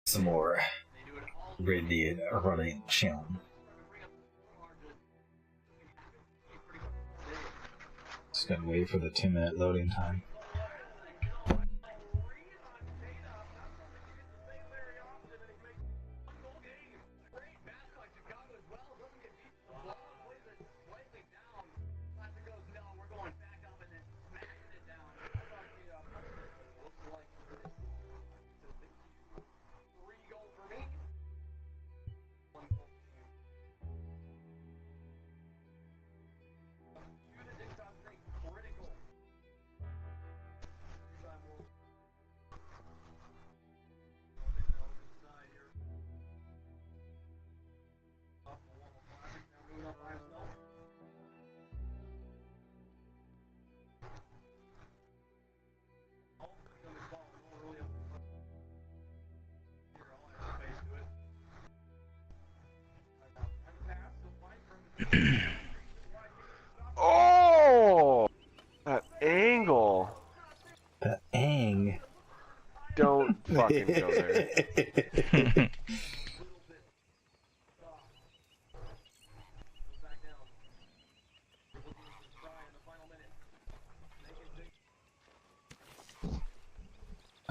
some more radiant running chilling. Just gonna wait for the 2-minute loading time. Oh! That angle. The ang. Don't fucking go there.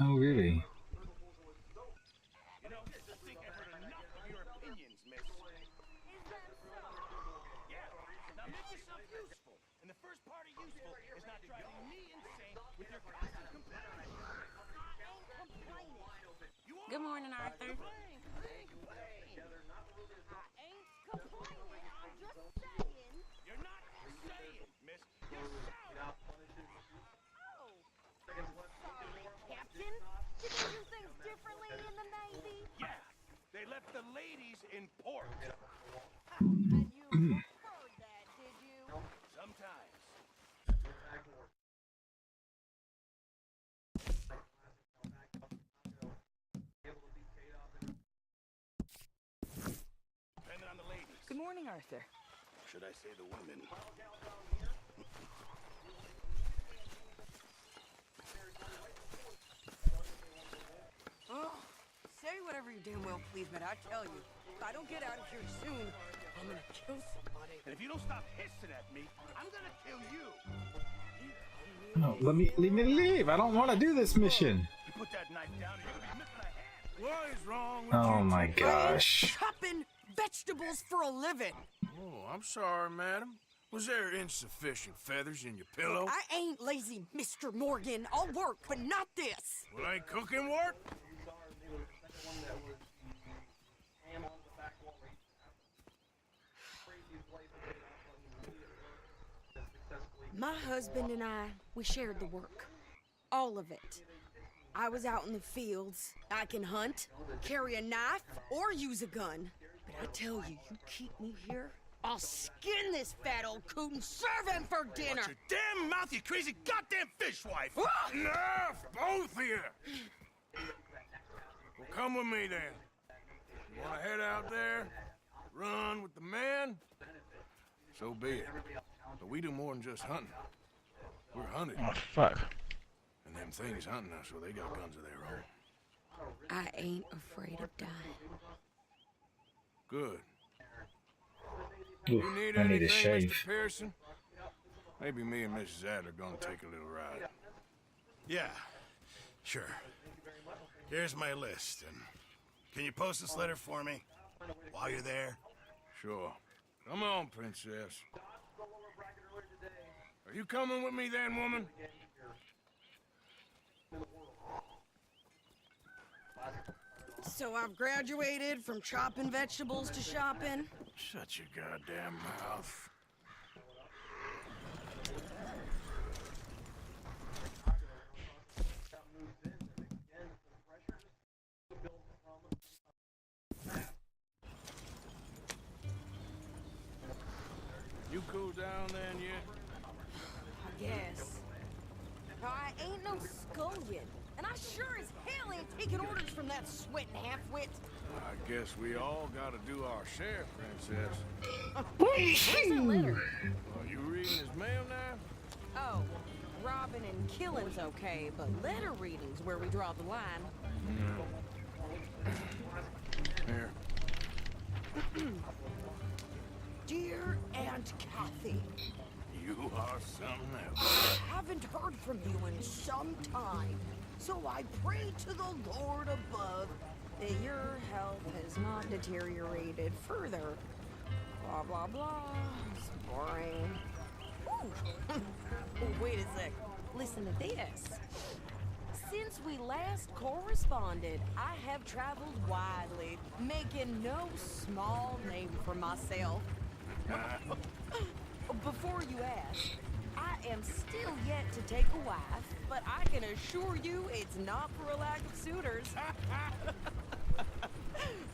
Oh, really? Good morning, Arthur. Captain, did they do things differently in the Navy? Yeah, they left the ladies in port. And you heard that, did you? Sometimes. Depending on the ladies. Good morning, Arthur. Should I say the women? Oh, say whatever you damn well please, but I tell you, if I don't get out of here soon, I'm gonna kill somebody. And if you don't stop hissing at me, I'm gonna kill you. No, leave me leave. I don't want to do this mission. You put that knife down and you're gonna be missing a hand. What is wrong with Oh you? my gosh. Chopping vegetables for a living. Oh, I'm sorry, madam. Was there insufficient feathers in your pillow? I ain't lazy, Mr. Morgan. I'll work, but not this. Well, ain't cooking work? My husband and I, we shared the work. All of it. I was out in the fields. I can hunt, carry a knife, or use a gun. But I tell you, you keep me here, I'll skin this fat old coot and serve him for dinner. Watch your damn mouth, you crazy goddamn fishwife! Enough, both of you! Well, come with me then. You wanna head out there, run with the man? So be it. But we do more than just hunting. We're hunted. Oh, fuck. And them things hunting us, so they got guns of their own. I ain't afraid of dying. Good. Oof, You need I need a anything, shave. Mr. Pearson? Maybe me and Mrs. Adler gonna take a little ride. Yeah, sure. Here's my list, and can you post this letter for me while you're there? Sure. Come on, princess. Are you coming with me then, woman? So I've graduated from chopping vegetables to shopping. Shut your goddamn mouth. You cool down then yet? I guess. I ain't no scullion, and I sure as hell ain't taking orders from that sweating half-wit. I guess we all gotta do our share, princess. Where's that letter? Are you reading his mail now? Oh, robbing and killing's okay, but letter reading's where we draw the line. heard from you in some time, so I pray to the Lord above that your health has not deteriorated further. Blah, blah, blah. It's boring. Ooh. Oh, wait a sec. Listen to this. Since we last corresponded, I have traveled widely, making no small name for myself. Before you ask, I am still yet to take a wife, but I can assure you it's not for a lack of suitors.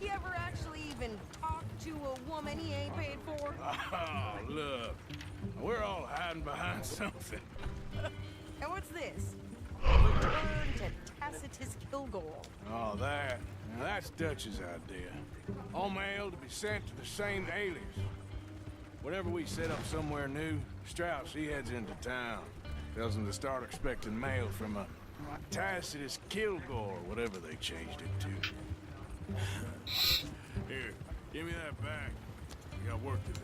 You ever actually even talked to a woman he ain't paid for? Oh, look. We're all hiding behind something. And what's this? Return to Tacitus Kilgore. Oh, that. Now, that's Dutch's idea. All mail to be sent to the same alias. Whenever we set up somewhere new, Strauss, he heads into town. Tells them to start expecting mail from a Tacitus Kilgore, whatever they changed it to. Here, give me that back. We got work to do.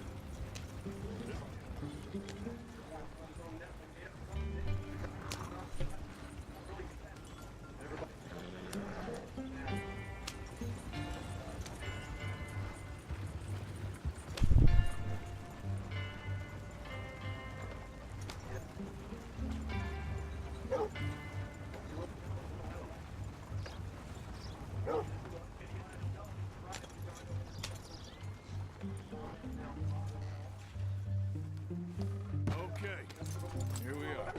Okay, here we are.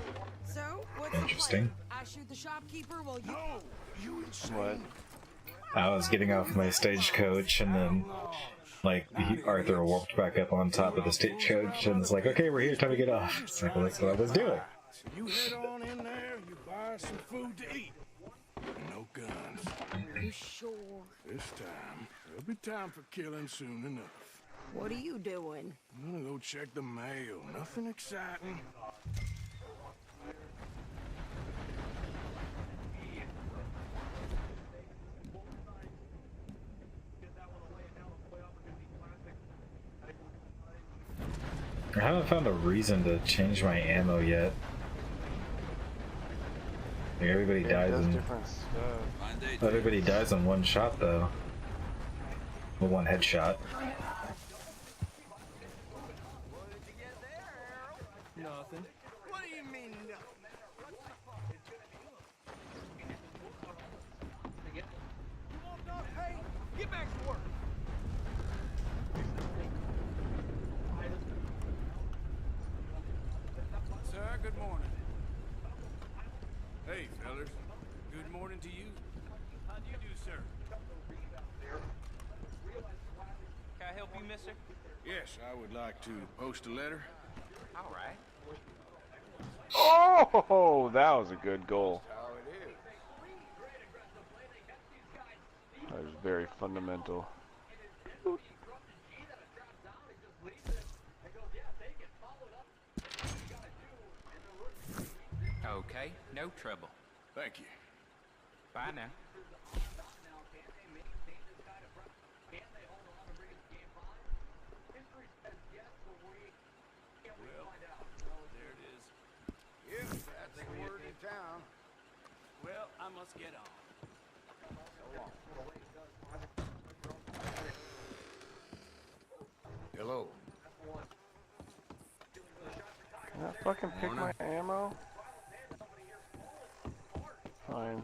So, what's the Interesting. plan? I shoot the shopkeeper while you... No, you insane. What? I was getting off my stagecoach, and then, like, Arthur warped back up on top of the stagecoach, and it's like, okay, we're here, time to get off. It's like, well, that's what I was doing. So you head on in there, you buy some food to eat. No guns. You sure? This time, there'll be time for killing soon enough. What are you doing? I'm gonna go check the mail. Nothing exciting. I haven't found a reason to change my ammo yet. Like, everybody It dies does in different stuff. everybody dies in one shot though. Well, one headshot. Nothing. What do you mean, no? Hey, get back to work. Sir, good morning. Hey, fellas. Good morning to you. How do you do, sir? Can I help you, mister? Yes, I would like to post a letter. All right. Oh, that was a good goal. How it is. That was very fundamental. Okay, no trouble. Thank you. Bye now. There it is. Yes, that's the word in town. Well, I must get on. Hello. Can I fucking pick my ammo? Fine.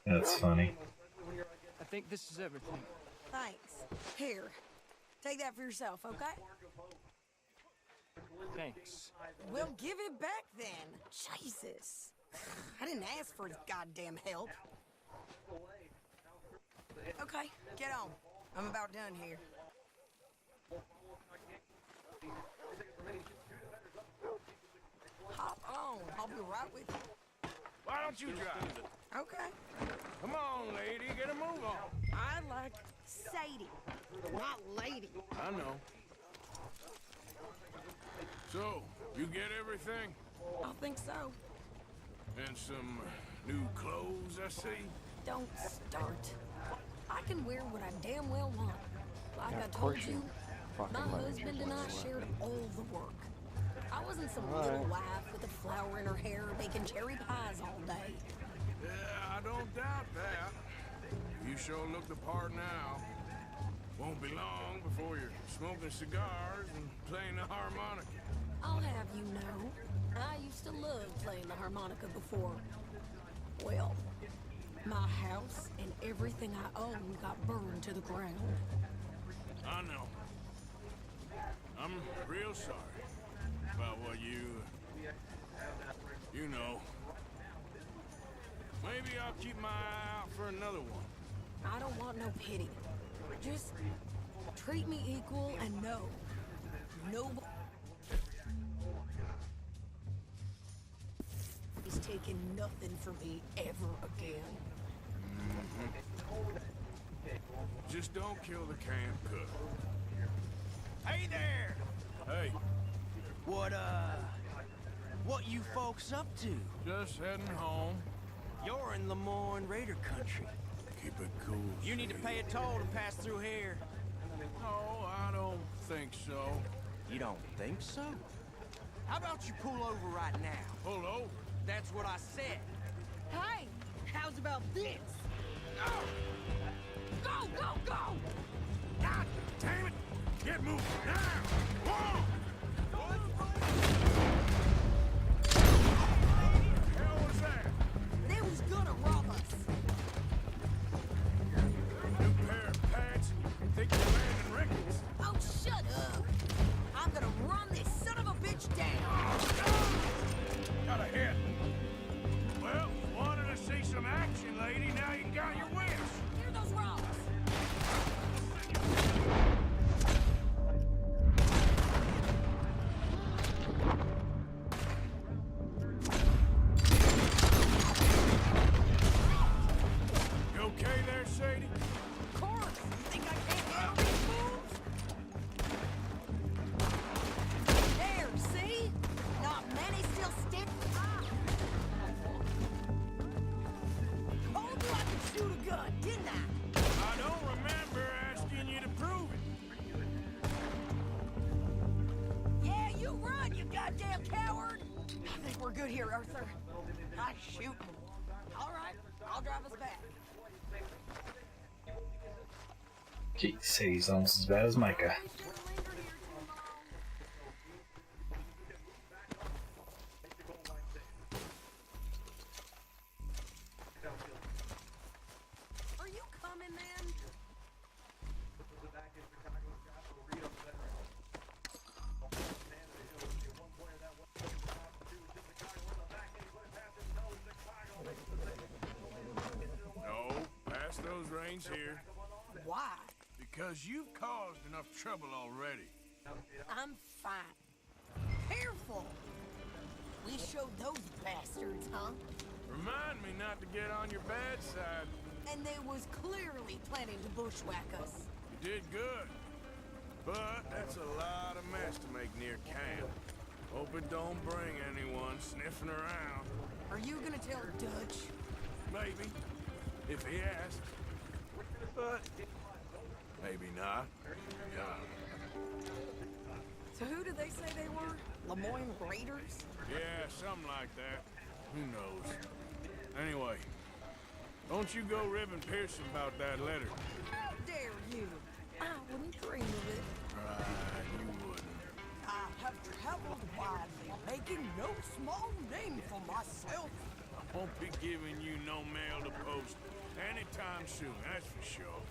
That's funny. I think this is everything. Thanks. Here. Take that for yourself, okay? Thanks. Well, give it back then. Jesus. I didn't ask for his goddamn help. Okay, get on. I'm about done here. Hop on. I'll be right with you. Why don't you drive? Okay. Come on, lady, get a move on. I like Sadie, not lady. I know. So, you get everything? I think so. And some new clothes, I see? Don't start. I can wear what I damn well want. Like Yeah, I of told course you, you fucking my let me husband and I choose shared all the work. I wasn't some All little right. wife with a flower in her hair baking cherry pies all day. Yeah, I don't doubt that. You sure look the part now. Won't be long before you're smoking cigars and playing the harmonica. I'll have you know, I used to love playing the harmonica before. Well, my house and everything I owned got burned to the ground. I know. I'm real sorry about what you know. Maybe I'll keep my eye out for another one. I don't want no pity. Just treat me equal and know. Nobody's taking nothing from me ever again. Just don't kill the camp cook. Hey there! Hey, What you folks up to? just heading home. You're in Lemoyne Raider country. Keep it cool. You need to Sadie. pay a toll to pass through here. No, I don't think so. You don't think so? How about you pull over right now? Pull over. That's what I said. Hey, how's about this? No! Go, go, go! God damn it! Get moving now! Whoa! The hell was that? They was gonna rob us. New pair of pants? Think you're landing Ricketts? Oh, shut up. I'm gonna run this son of a bitch down. Got a hit. Well, wanted to see some action, lady. Now you got your wish. Here those rocks. You okay there, Sadie? Of course. You think I can't handle these fools? There, see? Not many still stick. Told you I could shoot a gun, didn't I? I don't remember asking you to prove it. Yeah, you run, you goddamn coward! I think we're good here, Arthur. I shoot. All right, I'll drive us back. Jeez, he's almost as bad as Micah. Are you coming, man? No, pass those reins here. Why? Because you've caused enough trouble already. I'm fine. Careful! We showed those bastards, huh? Remind me not to get on your bad side. And they was clearly planning to bushwhack us. You did good. But that's a lot of mess to make near camp. Hope it don't bring anyone sniffing around. Are you gonna tell Dutch? Maybe. If he asks. But maybe not. Yeah. So who did they say they were? Lemoyne Raiders? Yeah, something like that. Who knows? Anyway, don't you go ribbing Pearson about that letter. How dare you? I wouldn't dream of it. Right, you wouldn't. I have traveled widely, making no small name for myself. I won't be giving you no mail to post anytime soon, that's for sure.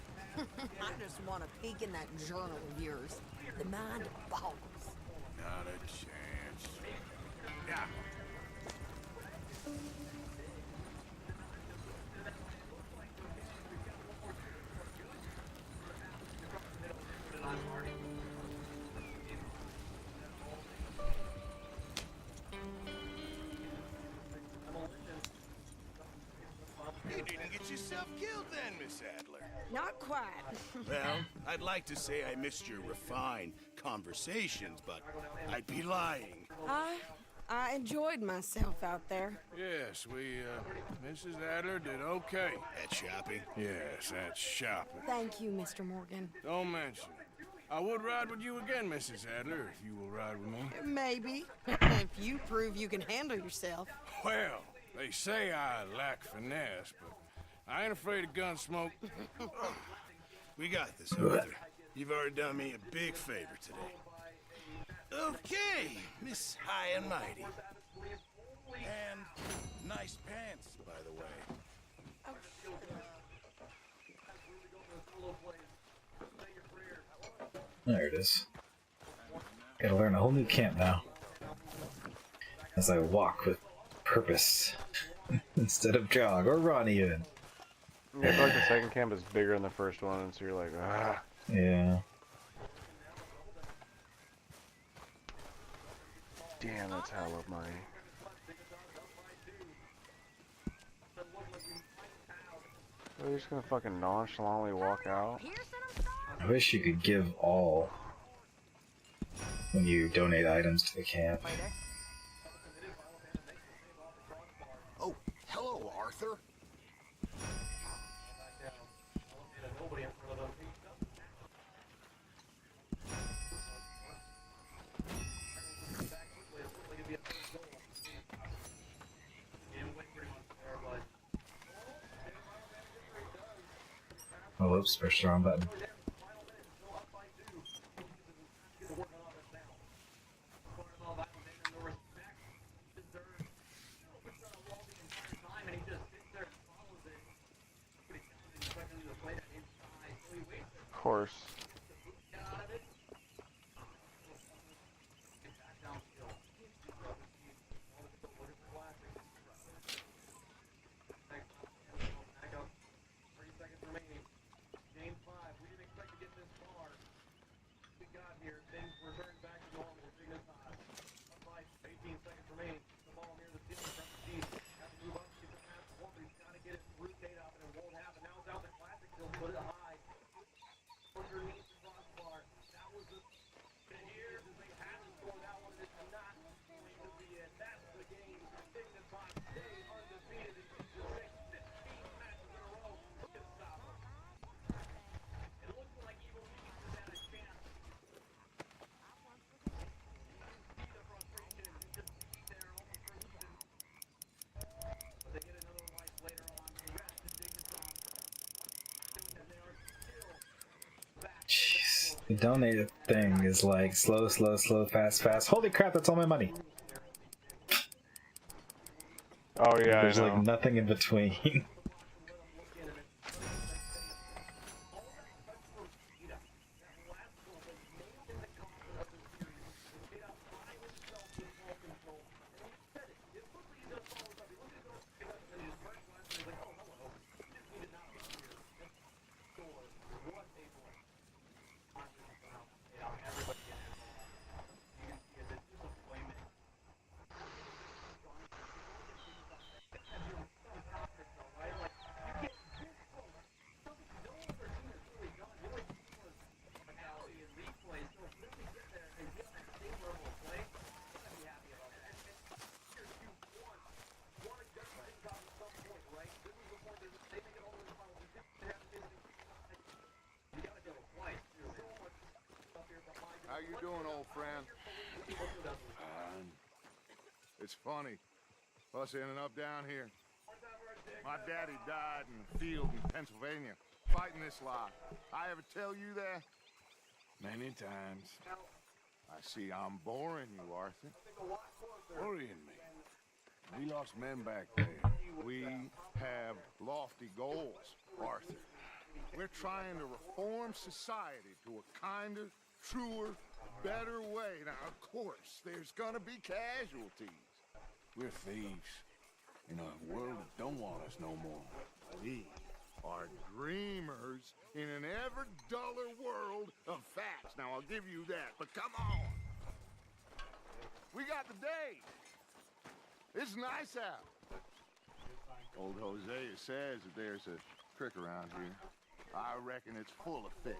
I just want to peek in that journal of yours. The mind boggles. Not a chance. Yeah. You didn't get yourself killed then, Miss Adler. Not quite. Well, I'd like to say I missed your refined conversations, but I'd be lying. I enjoyed myself out there. Yes, Mrs. Adler did okay. At shopping? Yes, that's shopping. Thank you, Mr. Morgan. Don't mention it. I would ride with you again, Mrs. Adler, if you will ride with me. Maybe. If you prove you can handle yourself. Well, they say I lack finesse, but I ain't afraid of gun smoke. We got this, Arthur. You've already done me a big favor today. Okay, Miss High and Mighty. And nice pants, by the way. There it is. Gotta learn a whole new camp now. As I walk with purpose instead of jog or run even. Yeah, I feel like the second camp is bigger than the first one, and so you're like, ah. Yeah. Damn, that's hell of money. Are you just gonna fucking nonchalantly walk out? I wish you could give all when you donate items to the camp. Oh, hello, Arthur. Oh, whoops, pushed the wrong button. Of course. Jeez. The donated thing is like slow, slow, slow, fast, fast. Holy crap, that's all my money. Oh yeah, There's I know. like nothing in between. How you doing, old friend? It's funny, us ending up down here. My daddy died in the field in Pennsylvania, fighting this lot. I ever tell you that? Many times. I see I'm boring you, Arthur. Worrying me. We lost men back there. We have lofty goals, Arthur. We're trying to reform society to a kinder, truer, better way. Now, of course, there's gonna be casualties. We're thieves in a world that don't want us no more. We are dreamers in an ever duller world of facts. Now, I'll give you that, but come on. We got the day. It's nice out. Old Hosea says that there's a creek around here. I reckon it's full of fish.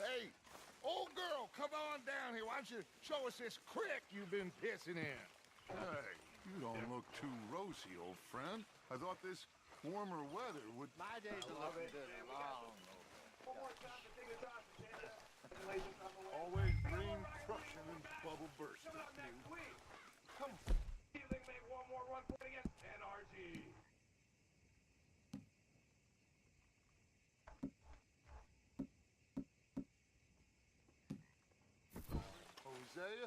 Hey, old girl, come on down here. Why don't you show us this creek you've been pissing in? Hey, you don't look too rosy, old friend. I thought this warmer weather would... My days are looking good long. Always green crushing and bubble bursting. Come on. Hosea,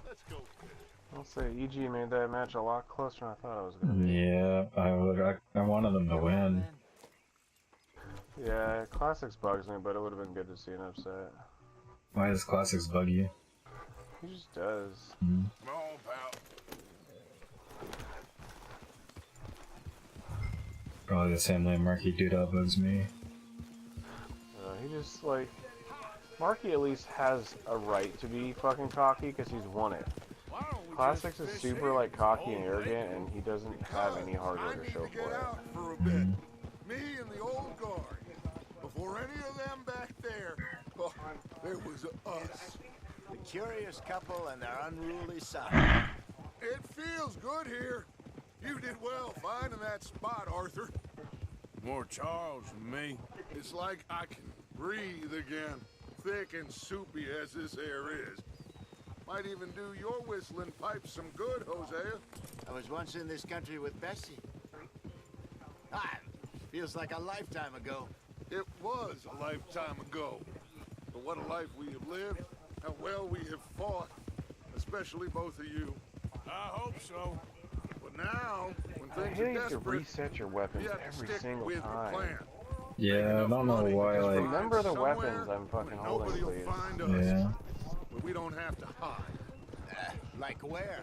let's go. I'll say EG made that match a lot closer than I thought it was gonna be. Yeah, I wanted them to win. Yeah, Classics bugs me, but it would have been good to see an upset. Why does Classics bug you? He just does. Mm. Come on, pal. Probably the same way Marky Doodle bugs me. He just, like... Marky at least has a right to be fucking cocky because he's won it. Classics is super, like, cocky and arrogant, and he doesn't have any hardware to show for it. For a bit. Me and the old guard. Before any of them back there, oh, there was us. The curious couple and their unruly son. It feels good here. You did well finding that spot, Arthur. More Charles than me. It's like I can breathe again. Thick and soupy as this air is. Might even do your whistling pipe some good, Hosea. I was once in this country with Bessie. Ah, feels like a lifetime ago. It was a lifetime ago. But what a life we have lived. How well we have fought. Especially both of you. I hope so. But now, when I things are hate to desperate, reset your weapons you have to every stick single with the time. plan. Yeah, I don't know why, like... Remember the weapons I'm fucking holding, Nobody will please. find us. Yeah. But we don't have to hide. Like where?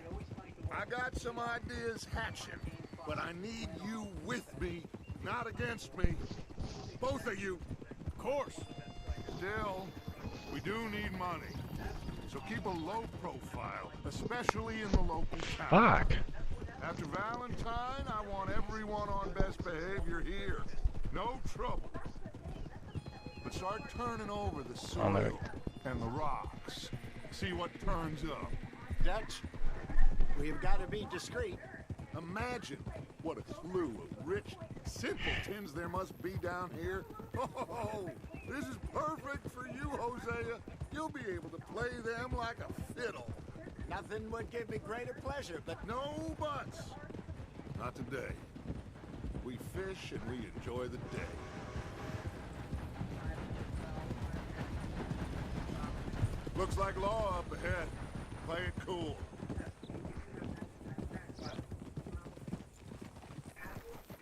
I got some ideas hatching, but I need you with me, not against me. Both of you. Of course. Still, we do need money. So keep a low profile, especially in the local town. Fuck. After Valentine, I want everyone on best behavior here. No trouble. But start turning over the soil and the rocks. See what turns up. Dutch, we've got to be discreet. Imagine what a slew of rich simpletons there must be down here. Oh, this is perfect for you, Hosea. You'll be able to play them like a fiddle. Nothing would give me greater pleasure, but No buts. Not today. We fish and we enjoy the day. Looks like law up ahead. Play it cool.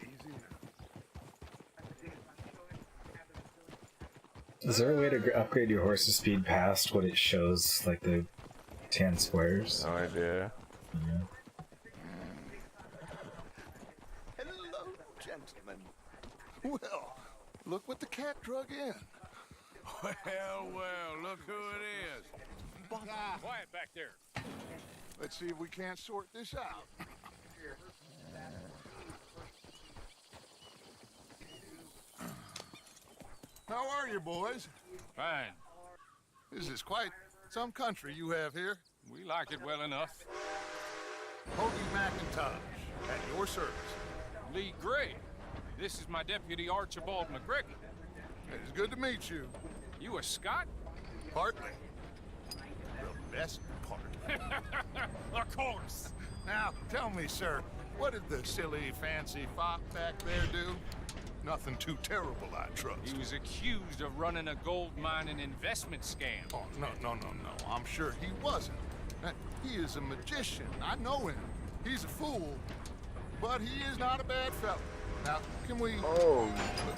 Easy now. Is there a way to upgrade your horse's speed past what it shows, like the tan squares? No idea. Yeah. Hello, gentlemen. Well, look what the cat drug in. Well, look who it is. Quiet back there. Let's see if we can't sort this out. How are you, boys? Fine. This is quite some country you have here. We like it well enough. Hoagie McIntosh, at your service. Lee Gray. This is my deputy Archibald McGregor. It's good to meet you. You a Scot? Partly. The best part. Of course. Now, tell me, sir, what did the silly, fancy fop back there do? Nothing too terrible, I trust. He was accused of running a gold mining investment scam. Oh, no. I'm sure he wasn't. He is a magician. I know him. He's a fool. But he is not a bad fellow. Now, can we... Oh,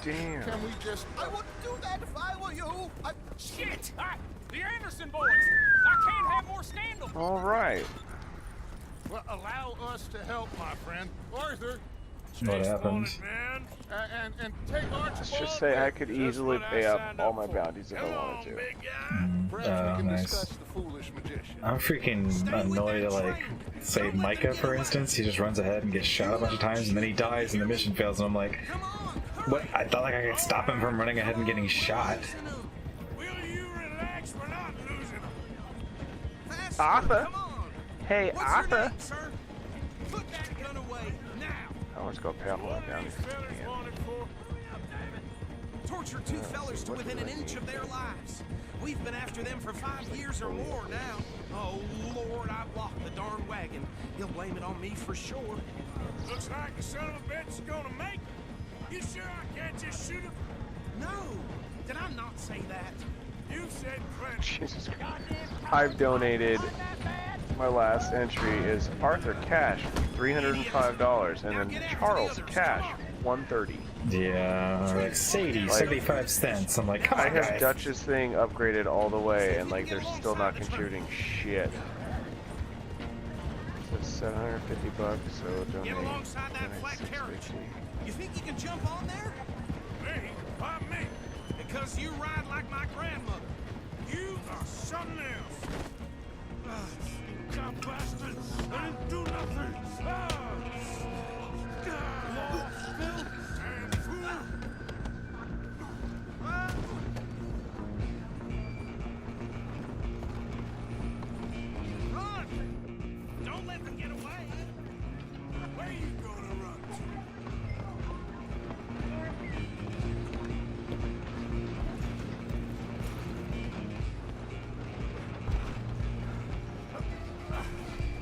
damn. Can we just... I wouldn't do that if I were you. Shit! The Anderson boys! I can't have more scandal! All right. Well, allow us to help, my friend. Arthur, What stay happens? spawning, man. And take Archibald. Let's just say I could That's easily what I pay up signed all up my for. bounties if I Come wanted on, to. big guy. Perhaps we can Nice. discuss the foolish magician. I'm freaking annoyed at, like, say Micah, for instance. He just runs ahead and gets shot a bunch of times, and then he dies and the mission fails, and I'm like, what? I thought like I could stop him from running ahead and getting shot. Will you relax? We're not losing them. Arthur? Hey, Arthur? Put that gun away now. I want to go pay off all my bounties. Fellas wanted for. Torture two fellers to within an inch of their lives. We've been after them for 5 years or more now. Oh, Lord, I blocked the darn wagon. He'll blame it on me for sure. Looks like the son of a bitch is gonna make it. You sure I can't just shoot him? No, did I not say that? You said plenty. Jesus Christ. I've donated. My last entry is Arthur Cash, $305, and then Charles Cash, $130. Yeah, like Sadie, Like, 75 cents. I'm like, come on, I have guys. Dutch's thing upgraded all the way, and like they're still not contributing shit. So $750, so donate. Get alongside that flat carriage. You think you can jump on there? Me? Why me? Because you ride like my grandmother. You are something else. God bastard! I didn't do nothing. Run! Don't let them get away. Where you gonna run to?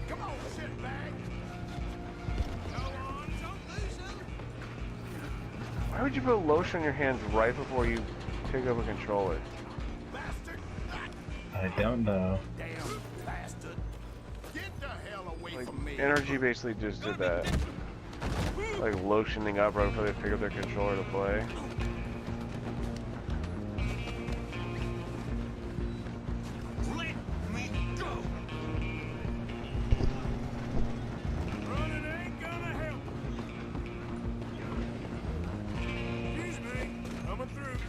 Come on, shitbag. Go on, don't lose them. Why would you put lotion on your hands right before you pick up a controller? Bastard! I don't know. Damn bastard! Get the hell away Like, from me! Energy basically just did that. Like lotioning up right before they pick up their controller to play. Let me go. Running ain't gonna help. Excuse me, coming through.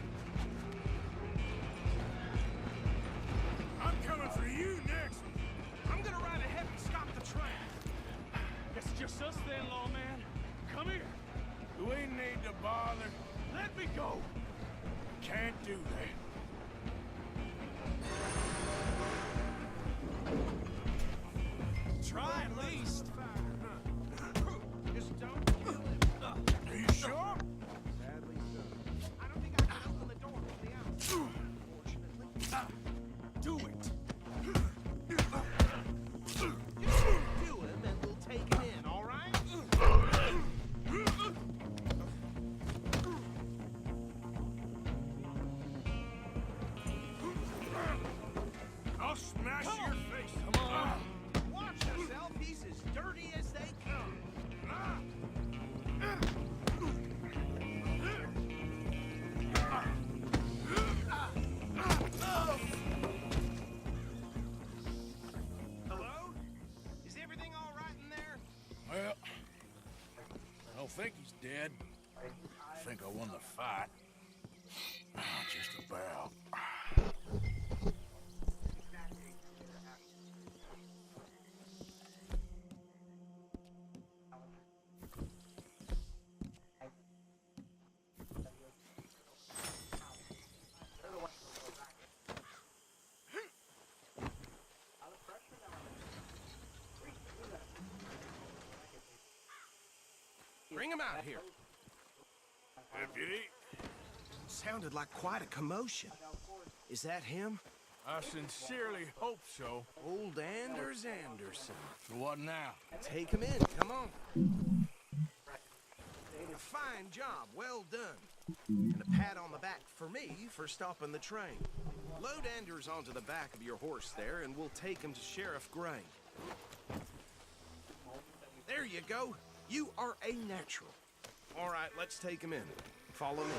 I'm coming for you next. I'm gonna ride ahead and stop the train. Guess it's just us then, lawman. Come here. We need to bother. Let me go. Can't do that. Try at least. Just don't kill him. Are you sure? I don't think I can open the door from the outside. Unfortunately. Do it. Do him and we'll take him in, all right? I'll smash Come your on. face. Come on. Watch yourself. He's as dirty as they come. Hello? Is everything all right in there? Well, I don't think he's dead. I think I won the fight. Just about. Bring him out here. Deputy, Sounded like quite a commotion. Is that him? I sincerely hope so. Old Anders Anderson. What now? Take him in, come on. A fine job, well done. And a pat on the back for me for stopping the train. Load Anders onto the back of your horse there, and we'll take him to Sheriff Gray. There you go. You are a natural. All right, let's take him in. Follow me.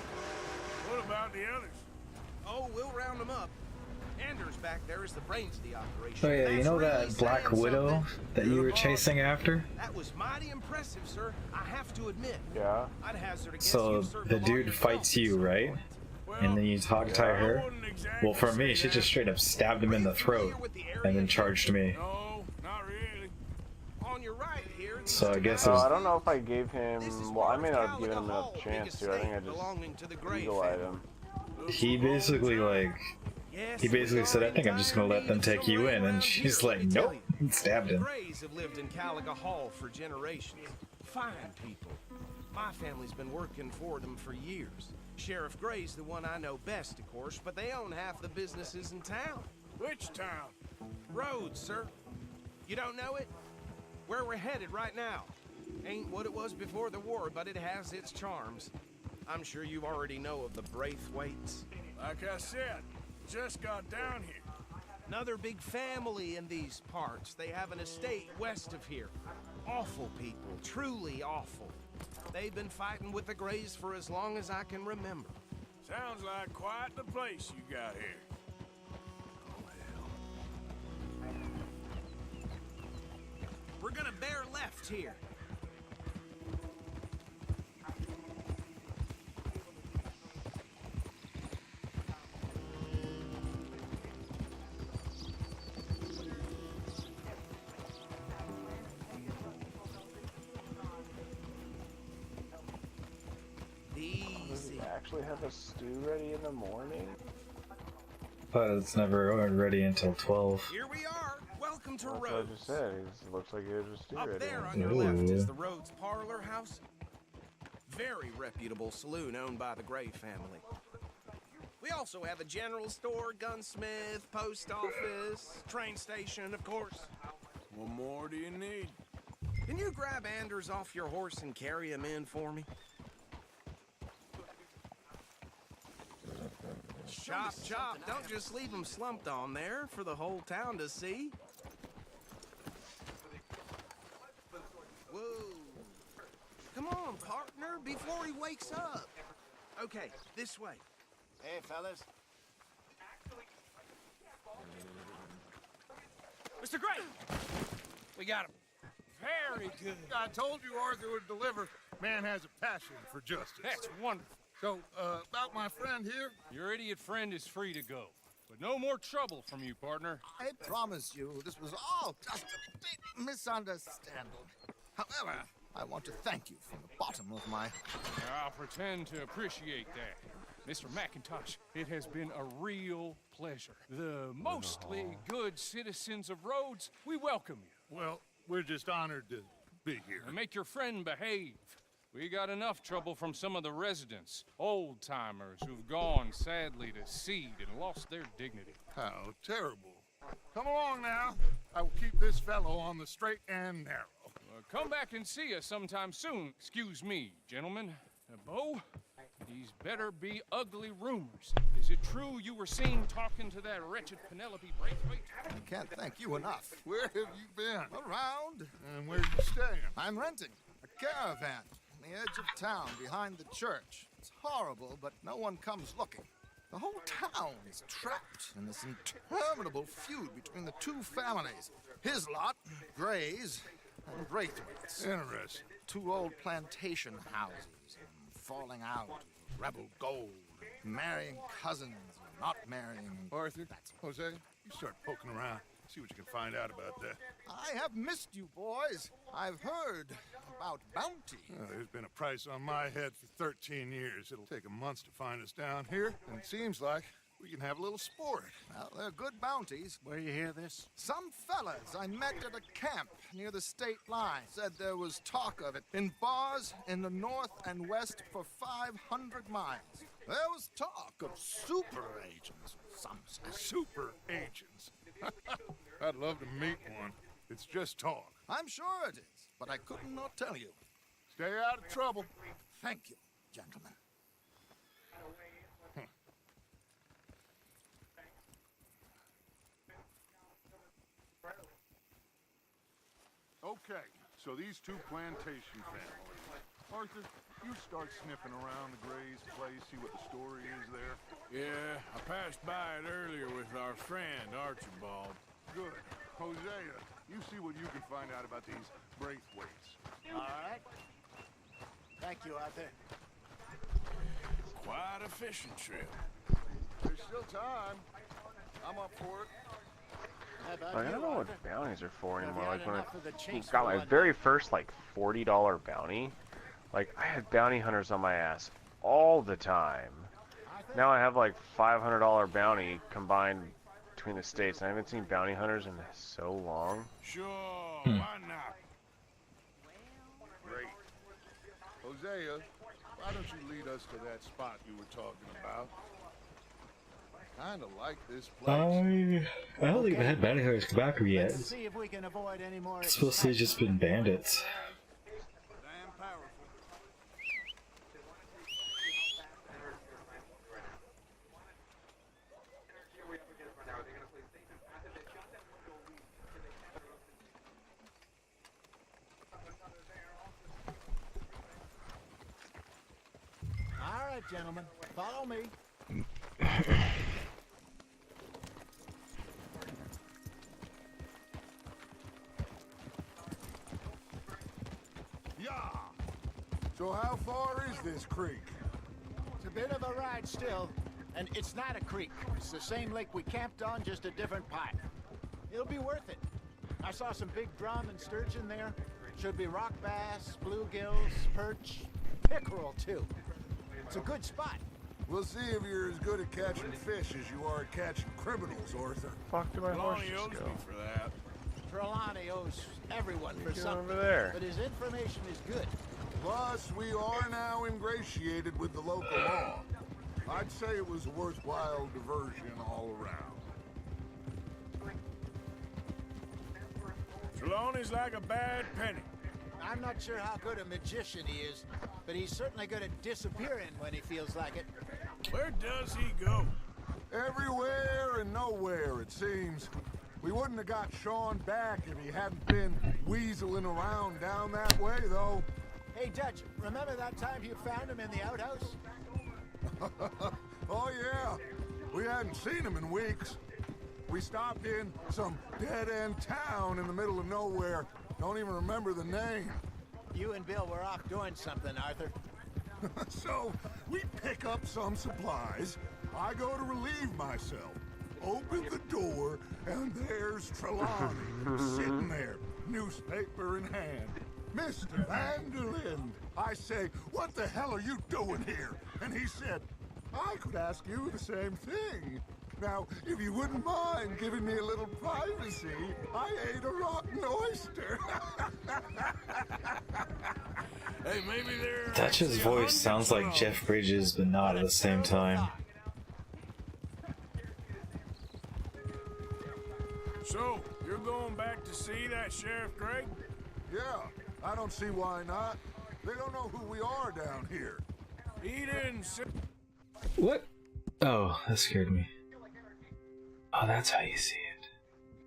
What about the others? Oh, we'll round them up. Anders back there is the brains of the operation. Oh yeah, you That's know really that Black saying Widow something. that you were chasing after? That was mighty impressive, sir. I have to admit. Yeah. I'd hazard a guess So you've served the along dude yourself fights at you, some right? point. And then you hog tie her. Well, for me, she just straight up stabbed him in the throat and then charged me. No, not really. On your right here. So I guess it So was I don't know if I gave him. Well, I may not have given him enough chance to. I think I just eagle-eyed him. he basically like he basically said, I think I'm just gonna let them take you in, and she's like, nope, and stabbed him. Grays have lived in Caliga Hall for generations. Fine people. My family's been working for them for years. Sheriff Gray's the one I know best, of course, but they own half the businesses in town. Which town? Rhodes, sir. You don't know it? Where we're headed right now. Ain't what it was before the war, but it has its charms. I'm sure you already know of the Braithwaites. Like I said, just got down here. Another big family in these parts. They have an estate west of here. Awful people, truly awful. They've been fighting with the Grays for as long as I can remember. Sounds like quite the place you got here. We're gonna bear left here. Does he actually have a stew ready in the morning? But it's never ready until 12. Here we are. Welcome to That's what I Rhodes. just said. It looks like he has a stew Up ready. there on your left is the Rhodes Parlor House. Very reputable saloon owned by the Gray family. We also have a general store, gunsmith, post office, train station, of course. What more do you need? Can you grab Anders off your horse and carry him in for me? Chop, chop. Don't just leave him slumped on there for the whole town to see. Whoa. Come on, partner, before he wakes up. Okay, this way. Hey, fellas. Mr. Gray! We got him. Very good. I told you Arthur would deliver. Man has a passion for justice. That's wonderful. So, about my friend here? Your idiot friend is free to go. But no more trouble from you, partner. I promise you, this was all just a big misunderstanding. However, I want to thank you from the bottom of my heart. I'll pretend to appreciate that. Mr. McIntosh, it has been a real pleasure. The mostly good citizens of Rhodes, we welcome you. Well, we're just honored to be here. And make your friend behave. We got enough trouble from some of the residents, old-timers who've gone, sadly, to seed and lost their dignity. How terrible. Come along now. I will keep this fellow on the straight and narrow. Come back and see us sometime soon. Excuse me, gentlemen. Bo, these better be ugly rumors. Is it true you were seen talking to that wretched Penelope Braithwaite? I can't thank you enough. Where have you been? Around. And where are you staying? I'm renting a caravan on the edge of town behind the church. It's horrible, but no one comes looking. The whole town is trapped in this interminable feud between the two families. His lot, Gray's, and Braithwaite's. Interesting. Two old plantation houses, falling out, rebel gold, marrying cousins, not marrying. Arthur, Jose, you start poking around. See what you can find out about that. I have missed you, boys. I've heard about bounty. There's been a price on my head for 13 years. It'll take a month to find us down here, and it seems like we can have a little sport. Well, they're good bounties. Where you hear this? Some fellas I met at a camp near the state line said there was talk of it in bars in the north and west for 500 miles. There was talk of super agents, some say. Super agents. I'd love to meet one. It's just talk. I'm sure it is, but I could not tell you. Stay out of trouble. Thank you, gentlemen. Okay, so these two plantation families. Arthur, You start sniffing around the Gray's place, see what the story is there. Yeah, I passed by it earlier with our friend, Archibald. Good. Hosea, you see what you can find out about these Braithwaites. All right. Thank you, Arthur. Quite a fishing trip. There's still time. I'm up for it. Like, I don't know what bounties are for anymore. Like when I Chase got my very first like $40 bounty, like I had bounty hunters on my ass all the time. Now I have like $500 bounty combined between the states, and I haven't seen bounty hunters in so long. Sure, why not? Great. Hosea, why don't you lead us to that spot you were talking about? Kinda like this place. I don't think I've had bounty hunters come back yet. Let's see if we can avoid any more. It's mostly just been bandits. Damn powerful. All right, gentlemen, follow me. Yeah. So how far is this creek? It's a bit of a ride still, and it's not a creek. It's the same lake we camped on, just a different pipe. It'll be worth it. I saw some big drum and sturgeon there. Should be rock bass, bluegills, perch, pickerel too. It's a good spot. We'll see if you're as good at catching fish as you are at catching criminals, Arthur. Fuck do my horses Lonnie owes go? me for that. Trelawney owes everyone for Get something, over there. but his information is good. Plus, we are now ingratiated with the local law. I'd say it was a worthwhile diversion all around. Trelawney's like a bad penny. I'm not sure how good a magician he is, but he's certainly good at disappearing when he feels like it. Where does he go? Everywhere and nowhere, it seems. We wouldn't have got Sean back if he hadn't been weaseling around down that way, though. Hey, Dutch, remember that time you found him in the outhouse? Oh, yeah. We hadn't seen him in weeks. We stopped in some dead-end town in the middle of nowhere. Don't even remember the name. You and Bill were off doing something, Arthur. So, we pick up some supplies. I go to relieve myself. Open the door, and there's Trelawney, sitting there, newspaper in hand. Mr. Vanderlyn. I say, what the hell are you doing here? And he said, I could ask you the same thing. Now, if you wouldn't mind giving me a little privacy, I ate a rotten oyster. Hey, maybe they're... Dutch's voice sounds like Jeff Bridges, but not at the same time. So, you're going back to see that Sheriff Gregg? Yeah, I don't see why not. They don't know who we are down here. He didn't say... What? Oh, that scared me. Oh, that's how you see it.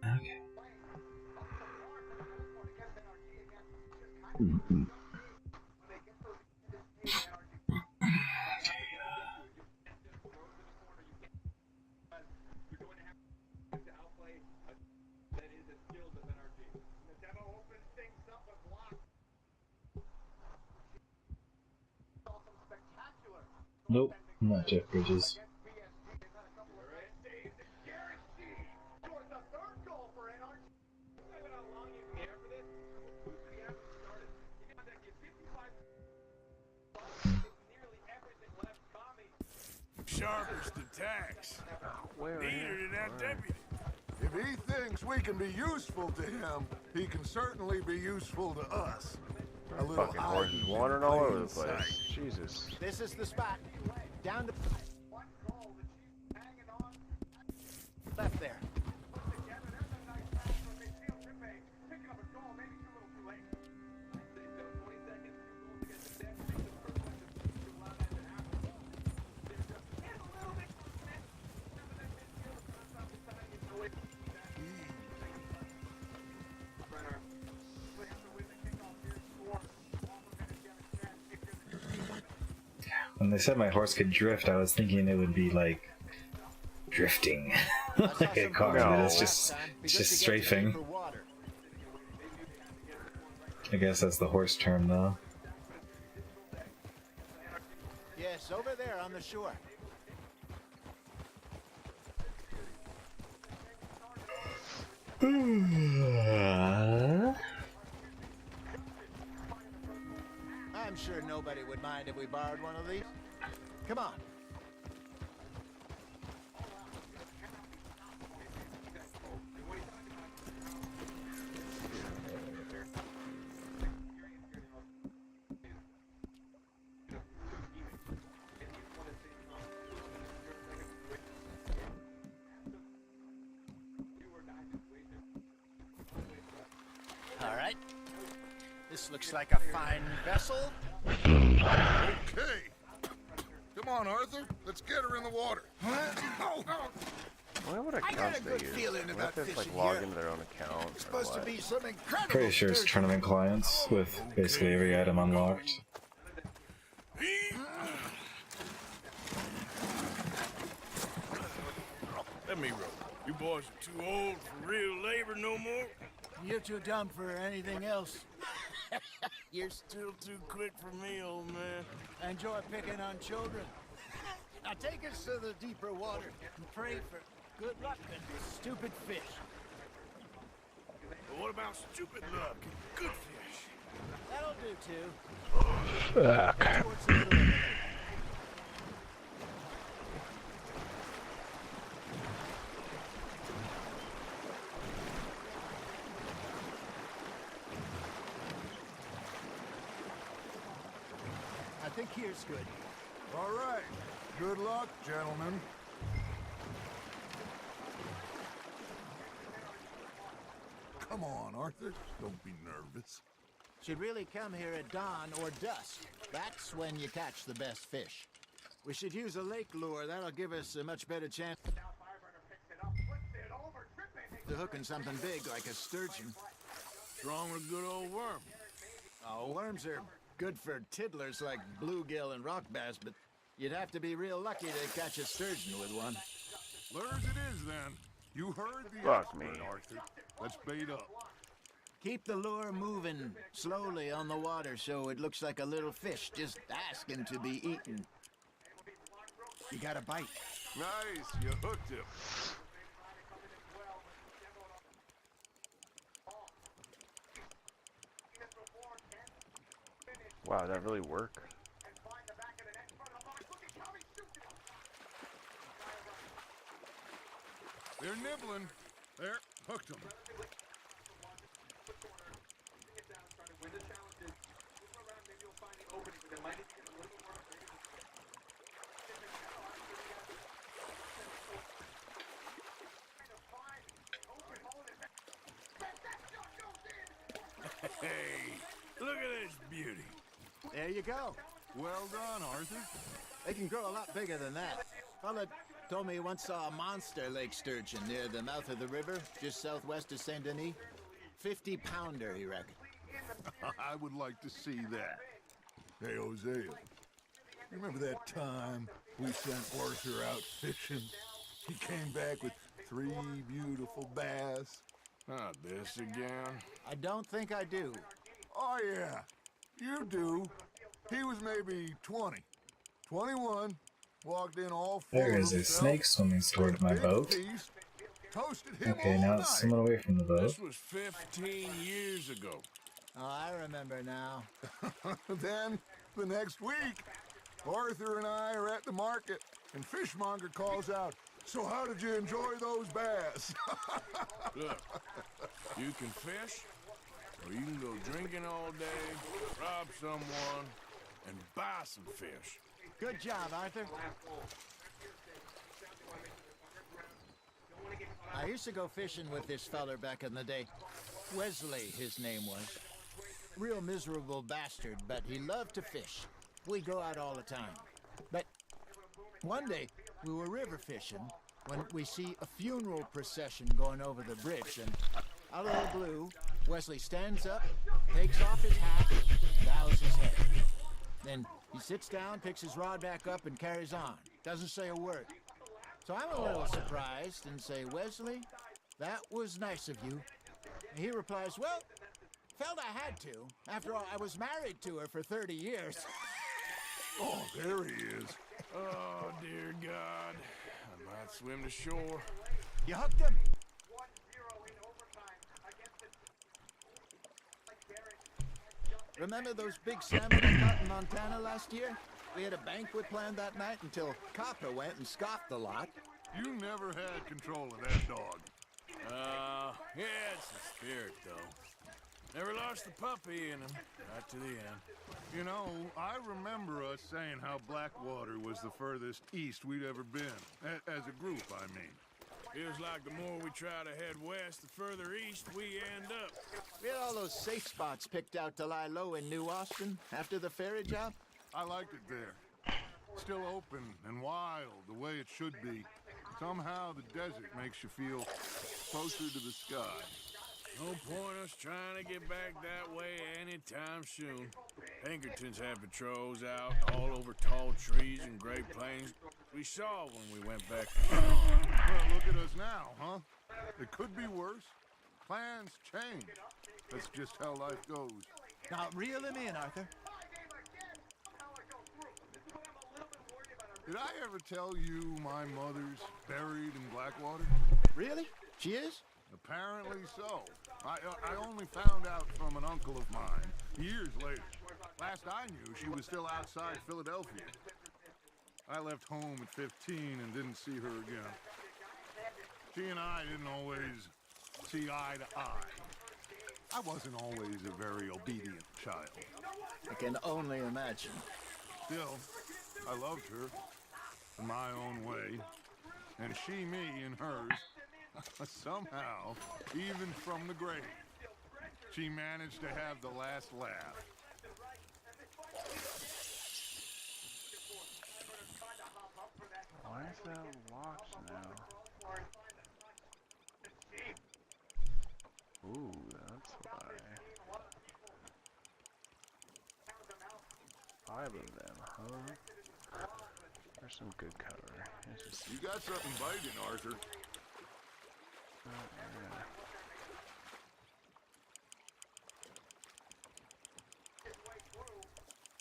Okay. Nope, I'm not Jeff Bridges. Sharpest attacks. Neater to that deputy. If he thinks we can be useful to him, he can certainly be useful to us. A little Fucking horses hiding in wandering all over the plain place. sight. Jesus. This is the spot. Down to... left there. When they said my horse could drift, I was thinking it would be like drifting, like a car. No. But it's just strafing. I guess that's the horse term, though. Yes, over there on the shore. I'm sure nobody would mind if we borrowed one of these. Come on. All right. This looks like a fine vessel. Okay. Come on, Arthur. Let's get her in the water. I wonder what I got a accounts they good use. feeling I wonder about if it's like fishing log here. into their own account It's or supposed to what. be some incredible. Pretty sure it's sturgeon. tournament clients with basically every item unlocked. Let me row. You boys are too old for real labor no more. You're too dumb for anything else. You're still too quick for me, old man. Enjoy picking on children. Now take us to the deeper water and pray for good luck and stupid fish. But what about stupid luck and good fish? That'll do too. Fuck. Towards the middle of the lake. I think here's good. All right. Good luck, gentlemen. Come on, Arthur. Don't be nervous. Should really come here at dawn or dusk. That's when you catch the best fish. We should use a lake lure. That'll give us a much better chance to hooking something big like a sturgeon. Strong with a good old worm. Oh, worms are good for tiddlers like bluegill and rock bass, but you'd have to be real lucky to catch a sturgeon with one. Lures it is, then. You heard the Fuck expert, me. Arthur. Let's bait up. Keep the lure moving slowly on the water so it looks like a little fish just asking to be eaten. You got a bite. Nice. You hooked him. Wow, that really work? They're nibbling. There. Hooked him. Hey, look at this beauty. There you go. Well done, Arthur. They can grow a lot bigger than that. Fella told me he once saw a monster lake sturgeon near the mouth of the river, just southwest of Saint Denis. 50-pounder, he reckoned. I would like to see that. Hey, Hosea. Remember that time we sent Arthur out fishing? He came back with 3 beautiful bass. Not this again. I don't think I do. Oh, yeah. You do. He was maybe 20. 21. Walked in all full There of is a himself, snake swimming toward my big boat. piece, toasted him Okay, all now night. it's somewhat away from the boat. This was 15 years ago. Oh, I remember now. Then, the next week, Arthur and I are at the market, and Fishmonger calls out, "So how did you enjoy those bass?" Look, you can fish, or you can go drinking all day, rob someone, and buy some fish. Good job, Arthur. I used to go fishing with this feller back in the day. Wesley, his name was. Real miserable bastard, but he loved to fish. We'd go out all the time. But one day, we were river fishing when we see a funeral procession going over the bridge, and out of the blue, Wesley stands up, takes off his hat, bows his head. Then He sits down, picks his rod back up, and carries on. Doesn't say a word. So I'm a little surprised and say, Wesley, that was nice of you. And he replies, well, felt I had to. After all, I was married to her for 30 years. Oh, there he is. Oh, dear God. I might swim to shore. You hooked him? Remember those big salmon I caught in Montana last year? We had a banquet planned that night until Copper went and scoffed the lot. You never had control of that dog. Yeah, it's the spirit, though. Never lost the puppy in him, right to the end. You know, I remember us saying how Blackwater was the furthest east we'd ever been. As a group, I mean. Feels like the more we try to head west, the further east we end up. We had all those safe spots picked out to lie low in New Austin after the ferry job. I liked it there. Still open and wild, the way it should be. Somehow the desert makes you feel closer to the sky. No point us trying to get back that way anytime soon. Pinkertons had patrols out all over tall trees and Great Plains. We saw when we went back. Well, look at us now, huh? It could be worse. Plans change. That's just how life goes. Now, reel him in, Arthur. Did I ever tell you my mother's buried in Blackwater? Really? She is? Apparently so. I only found out from an uncle of mine years later. Last I knew, she was still outside Philadelphia. I left home at 15 and didn't see her again. She and I didn't always see eye to eye. I wasn't always a very obedient child. I can only imagine. Still, I loved her in my own way, and she me in hers. Somehow, even from the grave, she managed to have the last laugh. Why is that locked now? Ooh, that's why. 5 of them, huh? There's some good cover. You got something biting, Arthur. Yeah.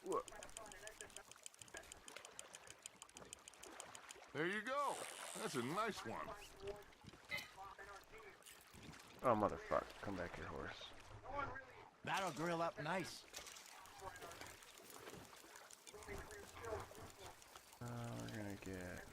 Look. There you go. That's a nice one. Oh, motherfucker. Come back here, horse. That'll grill up nice. We're gonna get...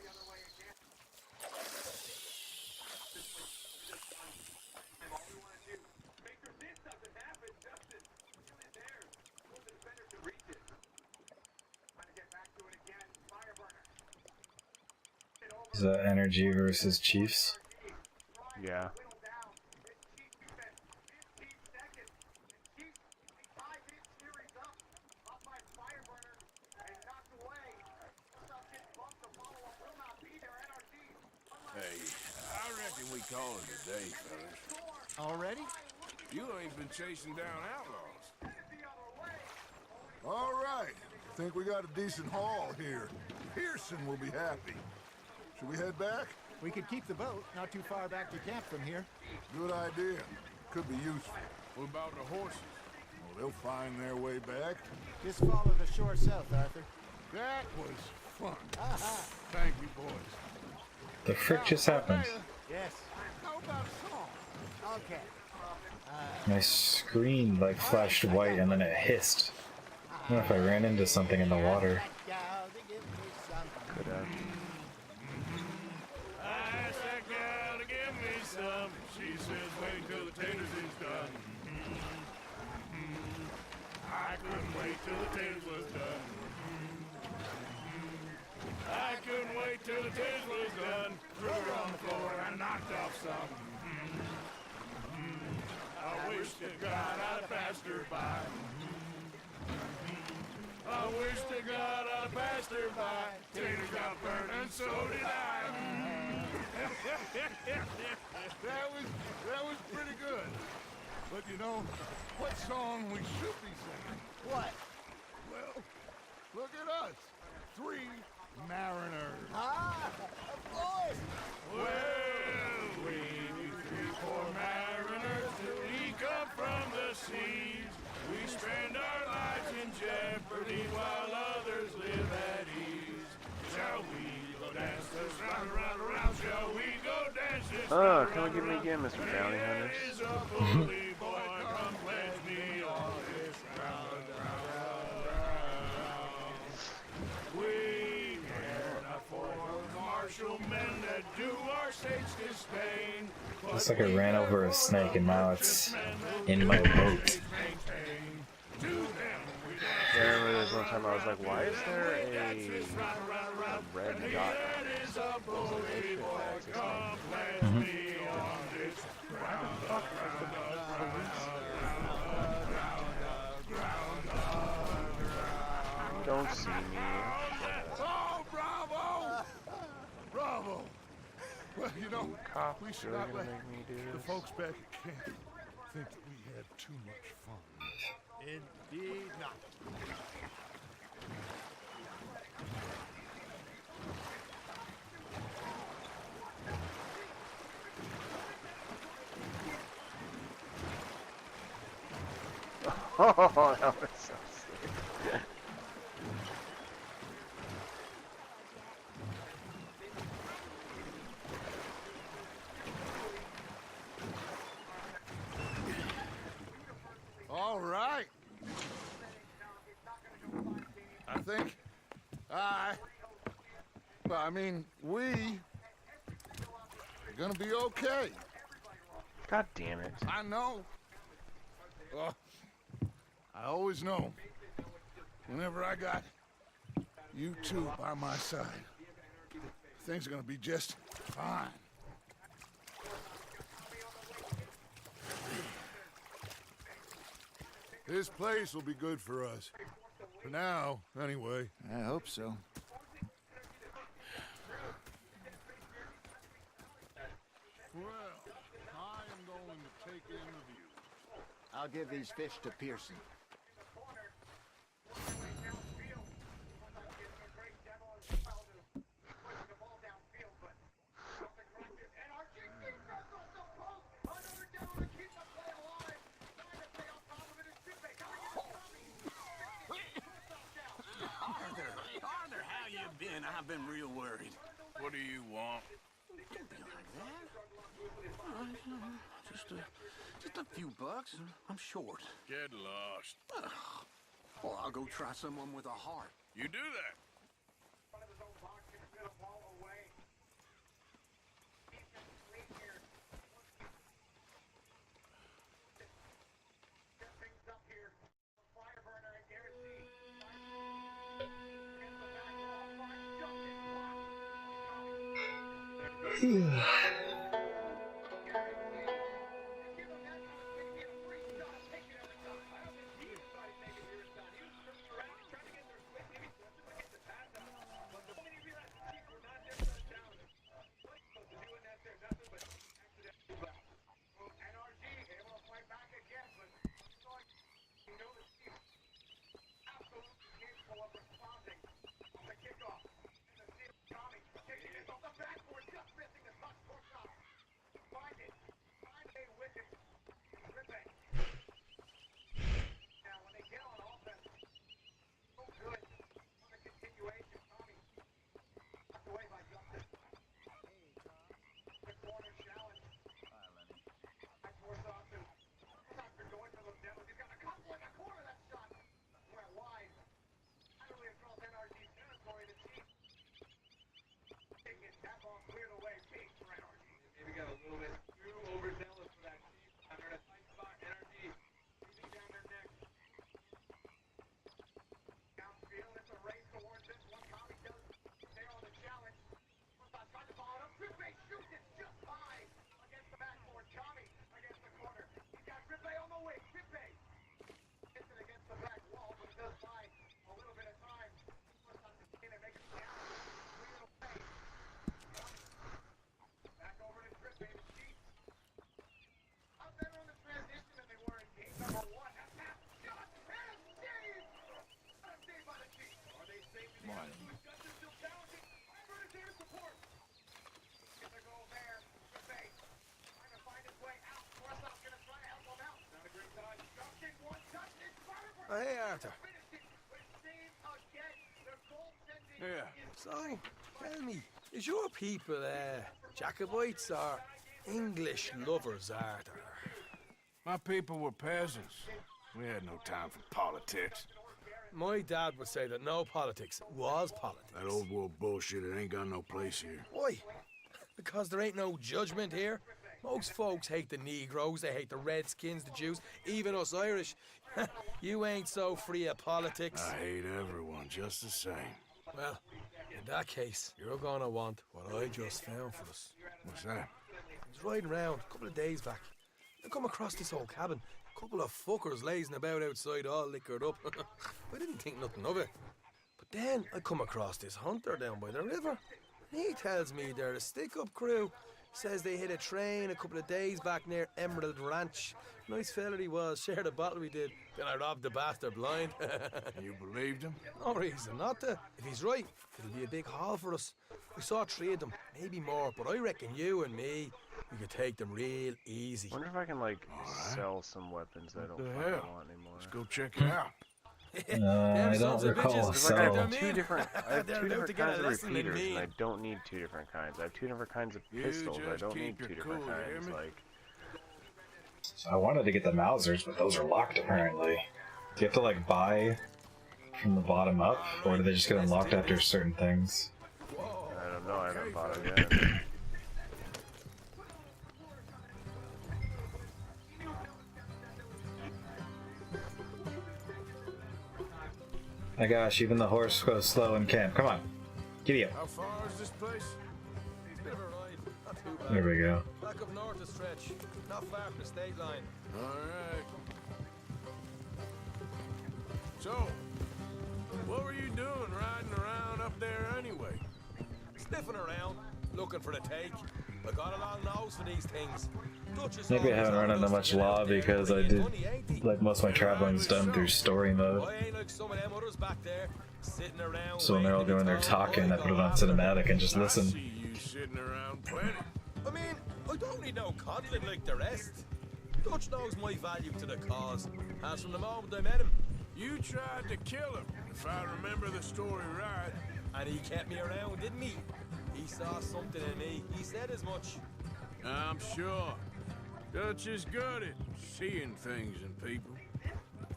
Is that energy versus Chiefs? Yeah. Hey, I reckon we call it a day, fellas. Already? You ain't been chasing down outlaws. All right. Think we got a decent haul here. Pearson will be happy. Should we head back? We could keep the boat not too far back to camp from here. Good idea. Could be useful. What about the horses? Well, they'll find their way back. Just follow the shore south, Arthur. That was fun. Thank you, boys. The frick just happened. Yes. How about a song? Okay. My screen like flashed white and then it hissed. I don't know if I ran into something in the water. Could have. I asked that gal to give me some. She says, wait till the taters is done. I couldn't wait till the taters was done. I couldn't wait till the taters was done. Threw her on the floor and knocked off some. I wish to God I'd have passed her by. I wish to God I'd have passed her by. Taters got burned and so did I. That was pretty good. But you know, what song we should be singing? What? Well, Look at us. 3 mariners. Ah, of course. Well, we be 3 poor mariners till we come from the seas. We spend our lives in jeopardy while others live at ease. Shall we go dance this round, round, round? Shall we go dance this round, Can we get me again, Mr. Bounty Hunters? is a bully boy, come pledge me on this round, round, round. We care not for the martial men that do our state's disdain. Looks like I ran over a snake and now it's in my boat. Yeah, I remember this one time I was like, why is there a red dot? Don't see me. Oh, bravo! Bravo! Well, you know, Cop, we should really not gonna let make me do the this? folks back at camp think that we had too much fun. Indeed not. Oh, that was so sick. All right. I think we are gonna be okay. God damn it. I know. Well, I always know. Whenever I got you two by my side, things are gonna be just fine. This place will be good for us. For now, anyway. I hope so. Well, I am going to take in the view. I'll give these fish to Pearson. Arthur, how you been? I've been real worried. What do you want? Don't be like that. Just a few bucks. I'm short. Get lost. Well, I'll go try someone with a heart. You do that. Oh, hey, Arthur. Yeah. So, tell me, is your people, Jacobites or English lovers, Arthur? My people were peasants. We had no time for politics. My dad would say that no politics was politics. That old world bullshit, it ain't got no place here. Why? Because there ain't no judgment here. Most folks hate the Negroes, they hate the Redskins, the Jews, even us Irish. You ain't so free of politics. I hate everyone just the same. Well, in that case, you're gonna want what I just found for us. What's that? I was riding around a couple of days back. I come across this old cabin. A couple of fuckers lazing about outside all liquored up. I didn't think nothing of it. But then I come across this hunter down by the river. And he tells me they're a stick-up crew. Says they hit a train a couple of days back near Emerald Ranch. Nice fella he was, shared a bottle we did. Then I robbed the bastard blind. You believed him? No reason not to. If he's right, it'll be a big haul for us. We saw 3 of them, maybe more, but I reckon you and me, we could take them real easy. I wonder if I can, like, sell some weapons that I don't The fucking hell? want anymore. Let's go check it out. I don't recall It's like I so. have two different They're kinds about to get a of lesson in repeaters, me. and I don't need 2 different kinds. I have 2 different kinds of You pistols. I just don't keep need 2 your different cool, you hear kinds. me? Like, I wanted to get the Mausers, but those are locked apparently. Do you have to like buy from the bottom up, or do they just get unlocked after certain things? I don't know. I haven't bought it yet. My gosh, even the horse goes slow in camp. Come on, giddy up. How far is this place? It's a bit of a ride, not too bad. There we go. Back up north a stretch, not far from the state line. Alright. So, what were you doing riding around up there anyway? Sniffing around, looking for the take. I got a long nose for these things. Maybe I haven't run into much law because I did, like most of my traveling's done through story mode. I ain't like some of them others back there, sitting around. So when they're all doing their talking, I put it on cinematic and just I listen. see you sitting around plenty. I mean, I don't need no conflict like the rest. Dutch knows my value to the cause, as from the moment I met him. You tried to kill him, if I remember the story right. And he kept me around, didn't he? He saw something in me. He said as much. I'm sure. Dutch is good at seeing things in people.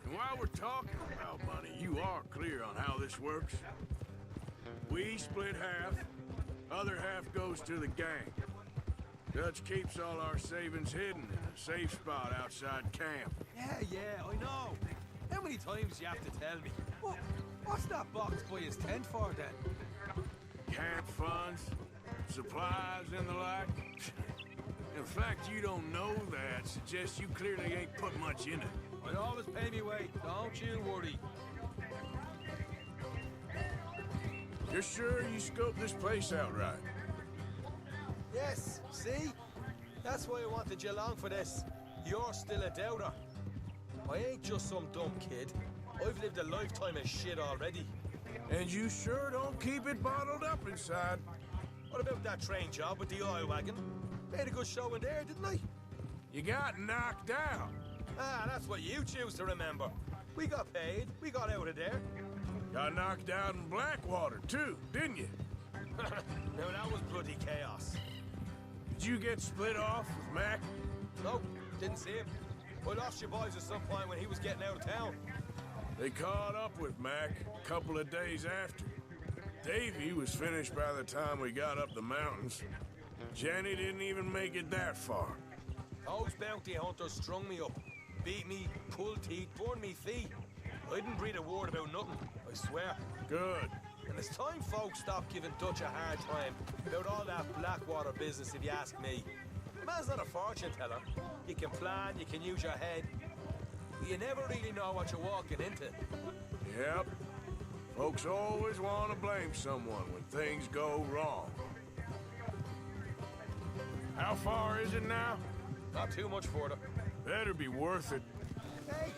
And while we're talking about money, you are clear on how this works. We split half, other half goes to the gang. Dutch keeps all our savings hidden in a safe spot outside camp. Yeah, I know. How many times you have to tell me? What's that box by his tent for then? Camp funds, supplies and the like. In fact, you don't know that suggests you clearly ain't put much in it. I always pay me weight, don't you worry. You're sure you scoped this place out right? Yes, see? That's why I wanted you along for this. You're still a doubter. I ain't just some dumb kid. I've lived a lifetime of shit already. And you sure don't keep it bottled up inside. What about that train job with the oil wagon? Made a good show in there, didn't I? You got knocked out. Ah, that's what you choose to remember. We got paid. We got out of there. Got knocked out in Blackwater, too, didn't you? Now that was bloody chaos. Did you get split off with Mac? Nope, didn't see him. I lost your boys at some point when he was getting out of town. They caught up with Mac a couple of days after. Davy was finished by the time we got up the mountains. Jenny didn't even make it that far. Those bounty hunters strung me up, beat me, pulled teeth, burned me feet. I didn't breathe a word about nothing, I swear. Good. And it's time folks stop giving Dutch a hard time about all that Blackwater business, if you ask me. The man's not a fortune teller. You can plan, you can use your head. You never really know what you're walking into. Yep. Folks always want to blame someone when things go wrong. How far is it now? Not too much further. Better be worth it. Hey,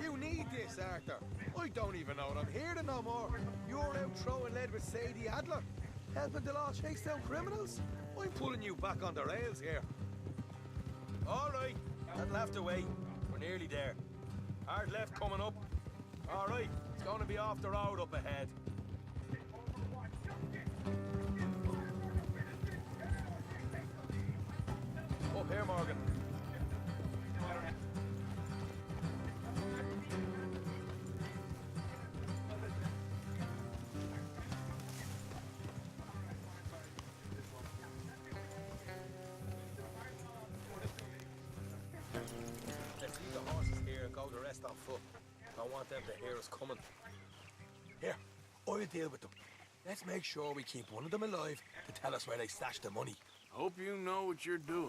you need this, Arthur. I don't even know that I'm here to no more. You're out throwing lead with Sadie Adler, helping the law chase down criminals. I'm pulling you back on the rails here. All right, that'll have to wait. We're nearly there. Hard left coming up. All right, it's going to be off the road up ahead. Up here, Morgan. Let's leave the horses here and go the rest on foot. I want them to hear us coming. Here, I'll deal with them. Let's make sure we keep one of them alive to tell us where they stashed the money. Hope you know what you're doing.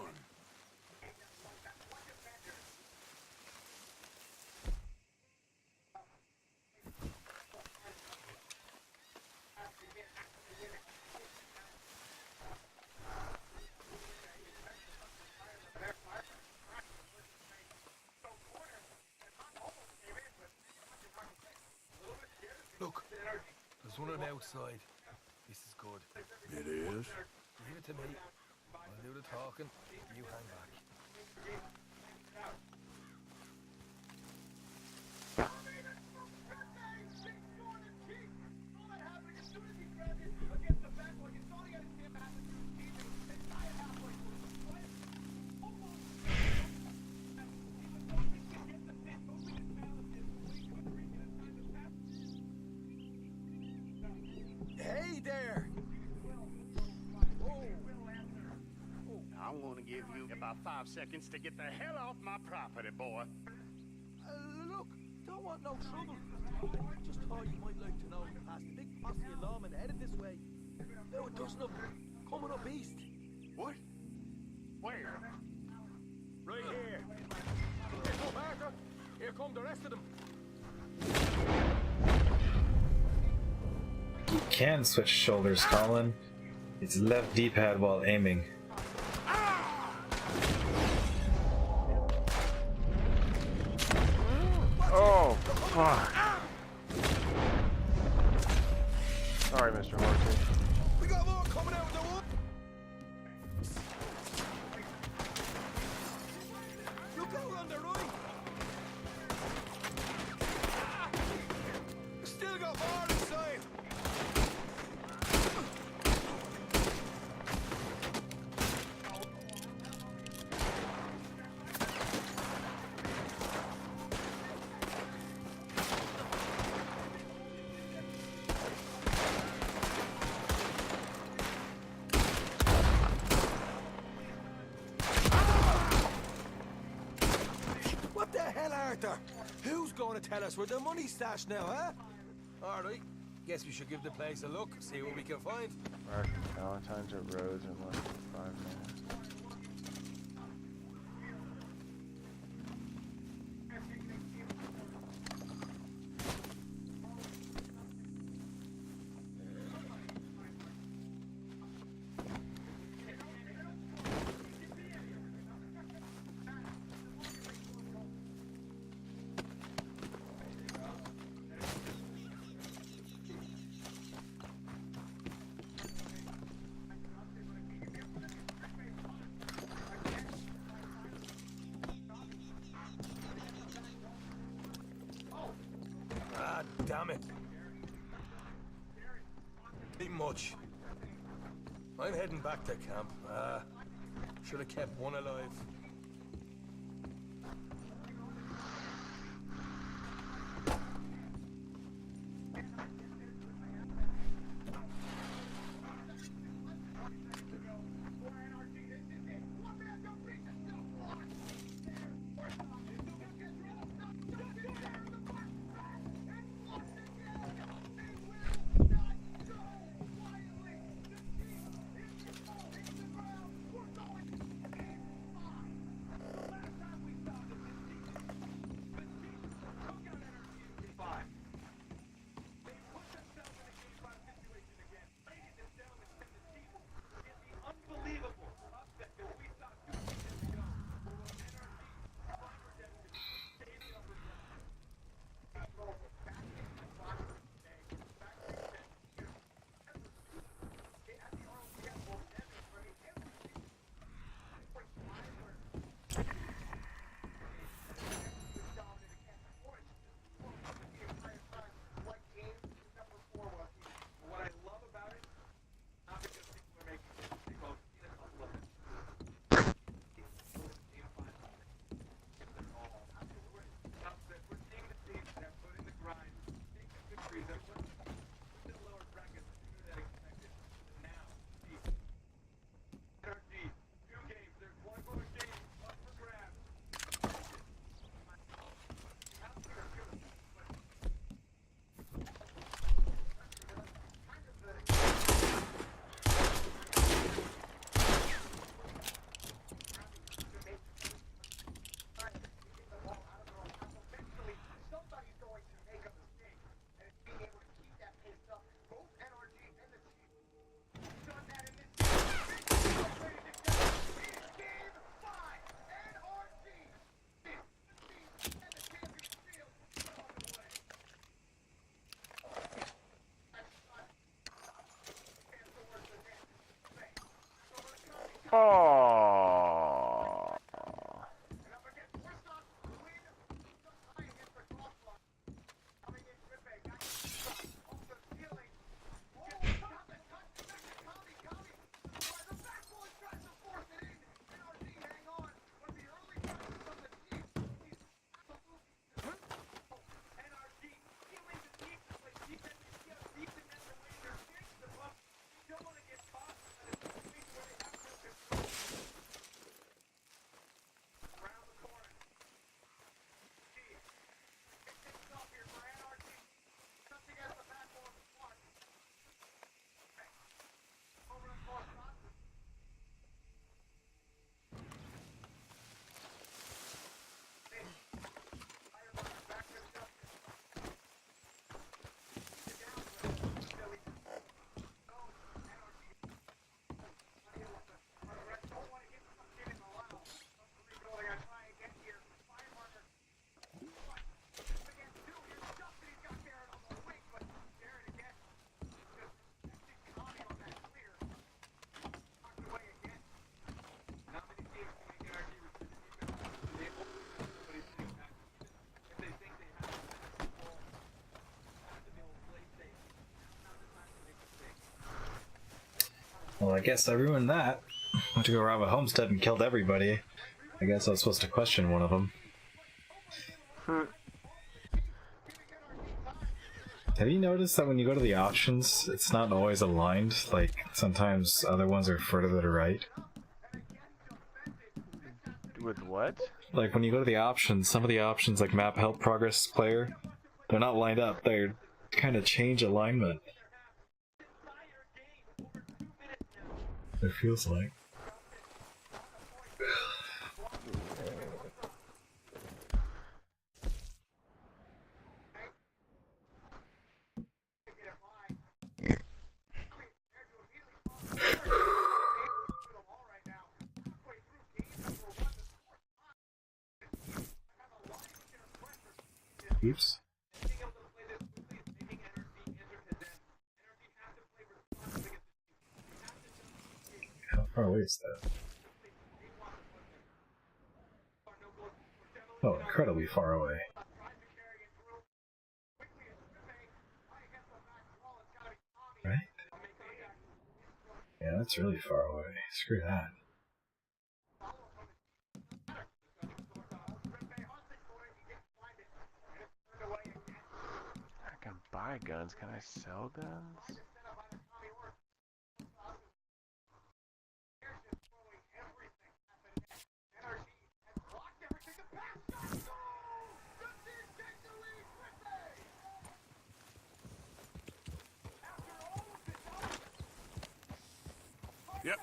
Look, there's one on the outside. This is good. It is? Leave it to me. I'll do the talking. You hang back. Hey there! I'm gonna give you about 5 seconds to get the hell off my property, boy. Look, don't want no trouble. I just thought you might like to know we passed a big posse of lawmen headed this way. About a dozen of them, coming up east. What? Where? Right here. Here come Parker. Here come the rest of them. You can switch shoulders, Colin. It's left D-pad while aiming. Oh, fuck. Sorry, Mr. Horsey. We got more coming out of the wood. Look out on the right. Still got more inside. What the hell, Arthur? Who's going to tell us where the money's stashed now, huh? All right. Guess we should give the place a look, see what we can find. Mark Valentine's at Rhodes in less than 5 minutes. Ah, damn it. Ain't much. I'm heading back to camp. Should have kept one alive. Oh. Well, I guess I ruined that. Went to go rob a homestead and killed everybody. I guess I was supposed to question one of them. Have you noticed that when you go to the options, it's not always aligned? Like, sometimes other ones are further to the right. With what? Like, when you go to the options, some of the options, like map help progress player, they're not lined up. They're kind of change alignment. It feels like. Oops. How far away is that? Oh, incredibly far away. Right? Yeah, that's really far away. Screw that. I can buy guns. Can I sell guns? Yep.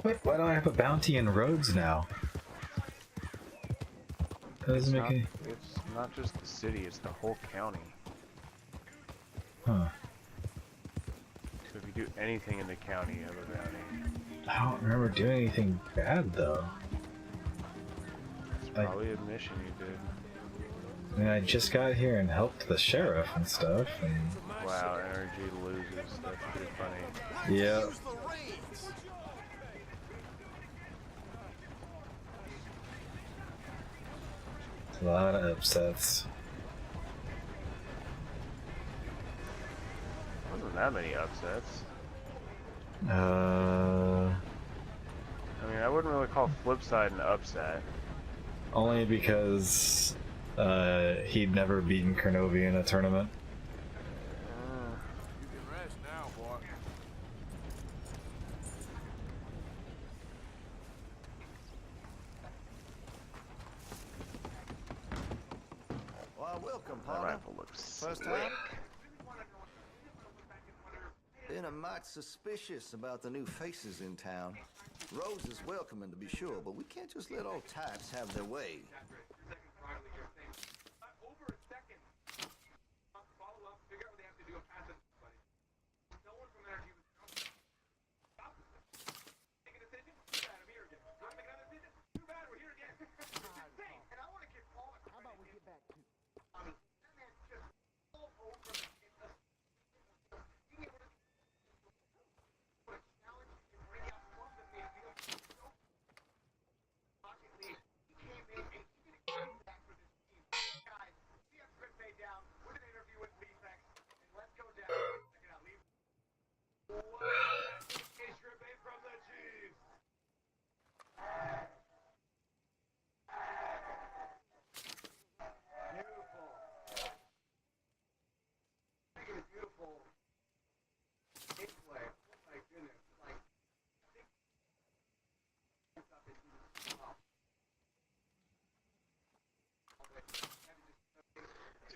What? Why do I have a bounty in Rhodes now? That doesn't make any... It's not just the city, it's the whole county. Huh. So if you do anything in the county, you have a bounty. I don't remember doing anything bad, though. It's probably a mission you did. I mean, I just got here and helped the sheriff and stuff, and... Wow, energy loses. That's pretty funny. Yeah. A lot of upsets. Wasn't that many upsets. Uh... I mean, I wouldn't really call Flipside an upset. Only because he'd never beaten Kernovi in a tournament. You can rest now, boy. Well, welcome, That partner. rifle looks First slick. time? Been a mite suspicious about the new faces in town. Rose is welcoming, to be sure, but we can't just let old types have their way.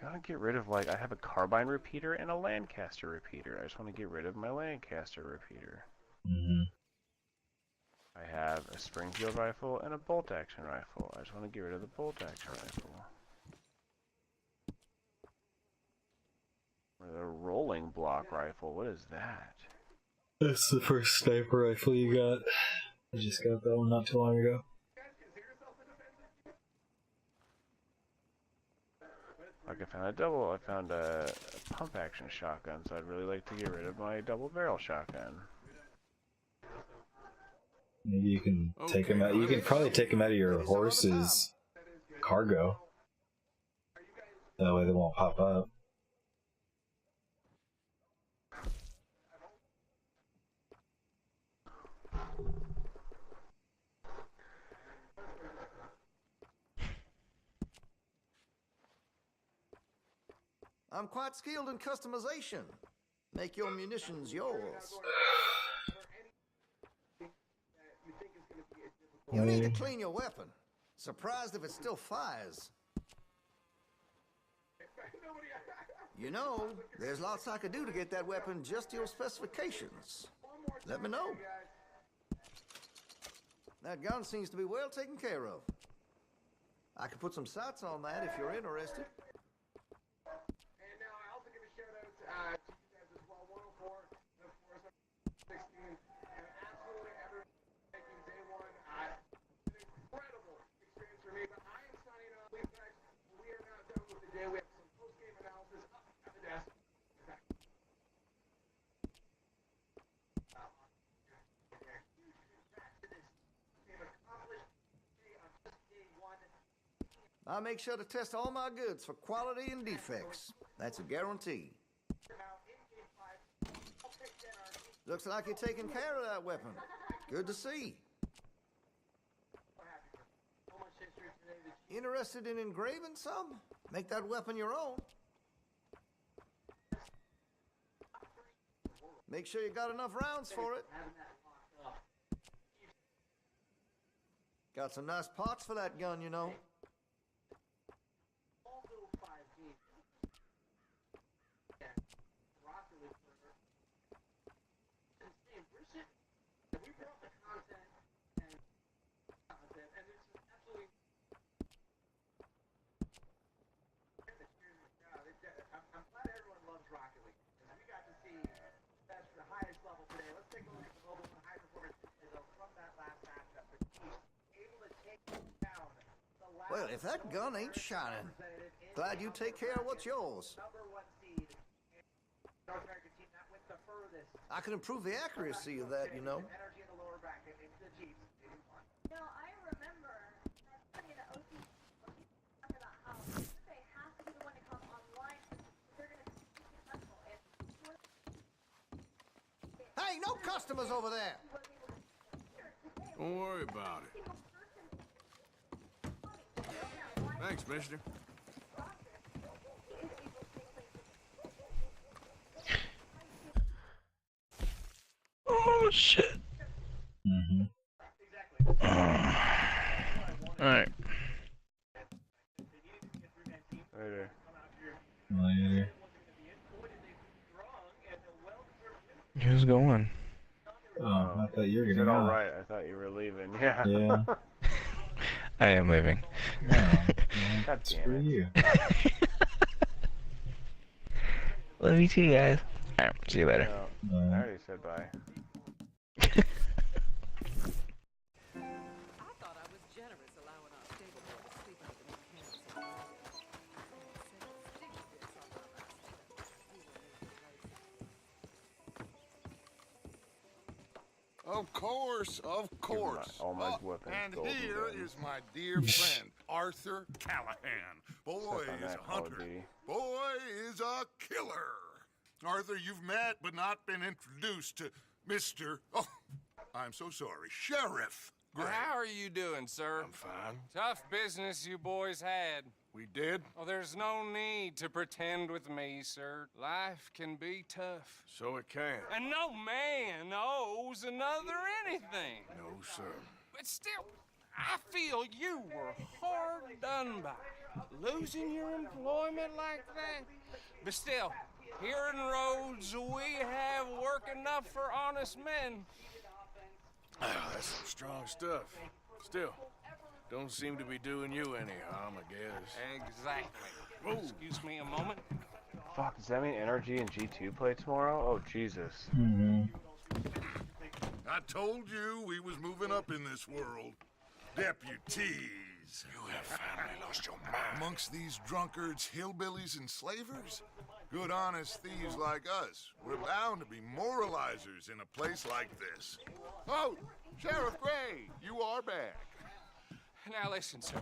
I want to get rid of, like, I have a carbine repeater and a Lancaster repeater. I just want to get rid of my Lancaster repeater. I have a Springfield rifle and a bolt action rifle. I just want to get rid of the bolt action rifle. Or the rolling block rifle, what is that? That's the first sniper rifle you got. I just got that one not too long ago. Like I found a pump action shotgun, so I'd really like to get rid of my double barrel shotgun. Maybe you can take them out. You can probably take them out of your horse's cargo. That way they won't pop up. I'm quite skilled in customization. Make your munitions yours. You need to clean your weapon. Surprised if it still fires. You know, there's lots I could do to get that weapon just to your specifications. Let me know. That gun seems to be well taken care of. I could put some sights on that if you're interested. And now I also give a shout out to you guys as well, 104, and of course 16. Absolutely ever making day one. An incredible experience for me, but I am signing off. We are now done with the day. We have some post-game analysis up at the desk. I make sure to test all my goods for quality and defects. That's a guarantee. Looks like you're taking care of that weapon. Good to see. Interested in engraving some? Make that weapon your own. Make sure you got enough rounds for it. Got some nice parts for that gun, you know. We brought the content Well, if that gun ain't shining, glad you take care of what's yours. I can improve the accuracy of that, you know. Hey, no customers over there! Don't worry about it. Thanks, mister. Oh, shit. Alright. Later. Later. Who's going? Oh, I thought you were Is gonna it go. alright? I thought you were leaving. Yeah. Yeah. I am leaving. God damn Screw it. you. Love you too, guys. Alright, see you later. No, I already said bye. Of course, of course. All my weapons and golden here guns. is my dear friend, Arthur Callahan. Boy Except on is that a Call of hunter. Duty. Boy is a killer. Arthur, you've met but not been introduced to Mr. Oh, I'm so sorry, Sheriff Gray. How are you doing, sir? I'm fine. Tough business you boys had. We did? Oh, there's no need to pretend with me, sir. Life can be tough. So it can. And no man owes another anything. No, sir. But still, I feel you were hard done by. Losing your employment like that. But still, here in Rhodes, we have work enough for honest men. That's some strong stuff. Still, don't seem to be doing you any harm, I guess. Exactly. Whoa. Excuse me a moment. Fuck, does that mean Energy and G2 play tomorrow? Oh, Jesus. I told you we was moving up in this world. Deputies. You have finally lost your mind. Amongst these drunkards, hillbillies, and slavers? Good honest thieves like us. We're bound to be moralizers in a place like this. Oh, Sheriff Gray, you are back. Now listen, sir.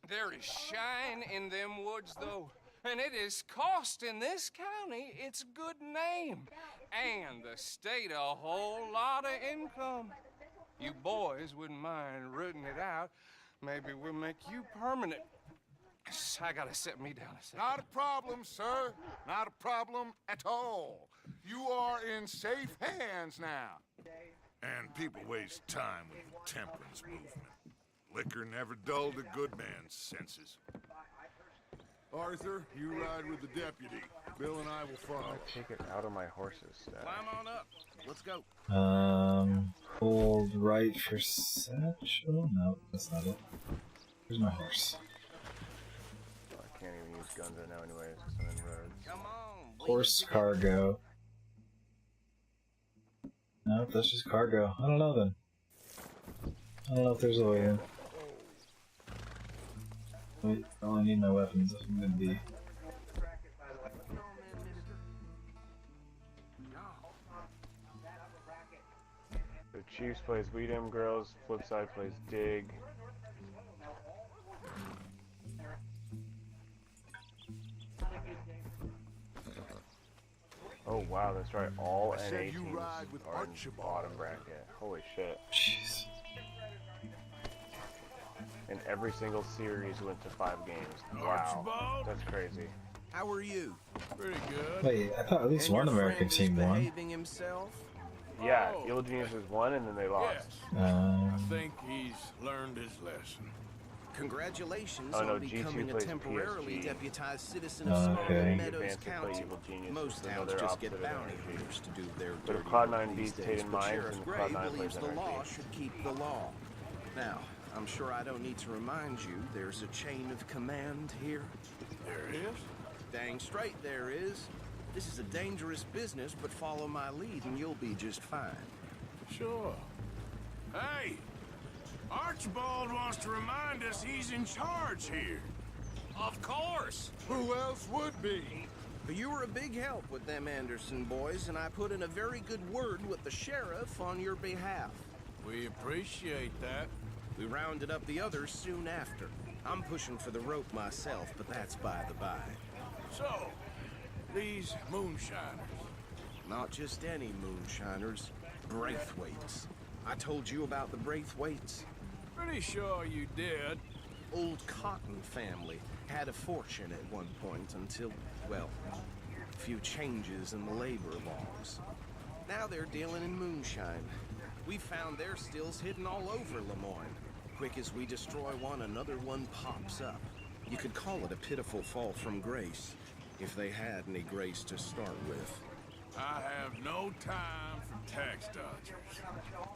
There is shine in them woods, though. And it is costing this county its good name. And the state a whole lot of income. You boys wouldn't mind rooting it out. Maybe we'll make you permanent. I gotta sit me down a second. Not a problem, sir. Not a problem at all. You are in safe hands now. And people waste time with the temperance movement. Liquor never dulled a good man's senses. Arthur, you ride with the deputy. Bill and I will follow. Take it out of my horse's stash. Climb on up. Let's go. Hold right for satchel? No, that's not it. Where's my horse? I can't even use guns right now anyways, because I'm in roads. Come on. Horse cargo. No, that's just cargo. I don't know then. I don't know if there's a way in. Wait, I only need my weapons if I'm gonna be. The Chiefs plays Weed M Girls, Flipside plays Dig. Oh wow, that's right, all I NA said you teams ride with are in Archibald. bottom bracket. Holy shit. Jeez. And every single series went to 5 games. Wow, Archibald? that's crazy. How are you? Pretty good. Wait, I thought at least And one your American friend is team won. behaving himself? Yeah, Oh. Evil Genius was 1 and then they lost. Yes. I think he's learned his lesson. Congratulations Oh, no, on G2 becoming a plays temporarily PSG. deputized citizen Oh, of okay. Smoking They Meadows advance to play County. Evil Genius, Most so towns they're just opposite get of bounty energy. hunters to do their But if dirty Cloud9 work these beats days, Tatum but Mines, Sheriff then Gray Cloud9 believes plays the law energy. should keep the law. Now, I'm sure I don't need to remind you there's a chain of command here. There it is. Dang straight there is. This is a dangerous business, but follow my lead and you'll be just fine. Sure. Hey! Archibald wants to remind us he's in charge here. Of course. Who else would be? But you were a big help with them Anderson boys, and I put in a very good word with the sheriff on your behalf. We appreciate that. We rounded up the others soon after. I'm pushing for the rope myself, but that's by the by. So, these moonshiners. Not just any moonshiners, Braithwaites. I told you about the Braithwaites. Pretty sure you did. Old Cotton family had a fortune at one point until, well, a few changes in the labor laws. Now they're dealing in moonshine. We found their stills hidden all over Lemoyne. Quick as we destroy one, another one pops up. You could call it a pitiful fall from grace, if they had any grace to start with. I have no time for tax dodgers.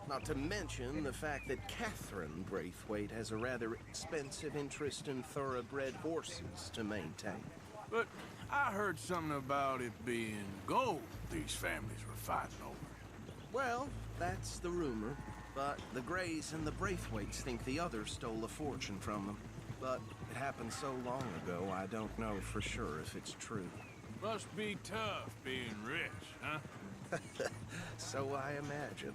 Not to mention the fact that Catherine Braithwaite has a rather expensive interest in thoroughbred horses to maintain. But I heard something about it being gold these families were fighting over. Well, that's the rumor. But the Greys and the Braithwaites think the others stole a fortune from them. But it happened so long ago, I don't know for sure if it's true. Must be tough being rich, huh? So I imagine.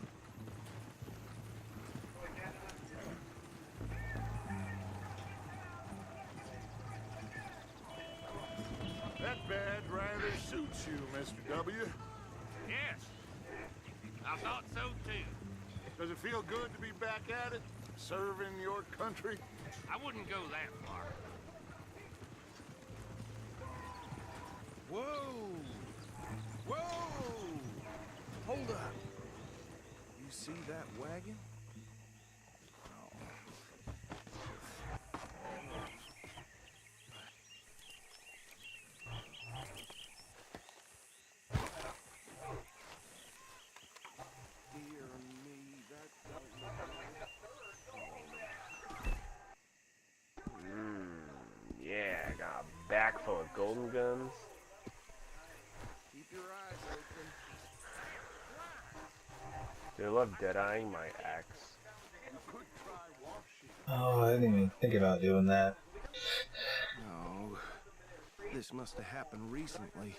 That badge rather suits you, Mr. W. Yes. I thought so too. Does it feel good to be back at it? Serving your country? I wouldn't go that far. Whoa! Whoa! Hold up. You see that wagon? Dear me, that Yeah, I got a bag full of golden guns. keep your eyes open. Dude, I love deadeyeing my axe. Oh, I didn't even think about doing that. No, this must have happened recently.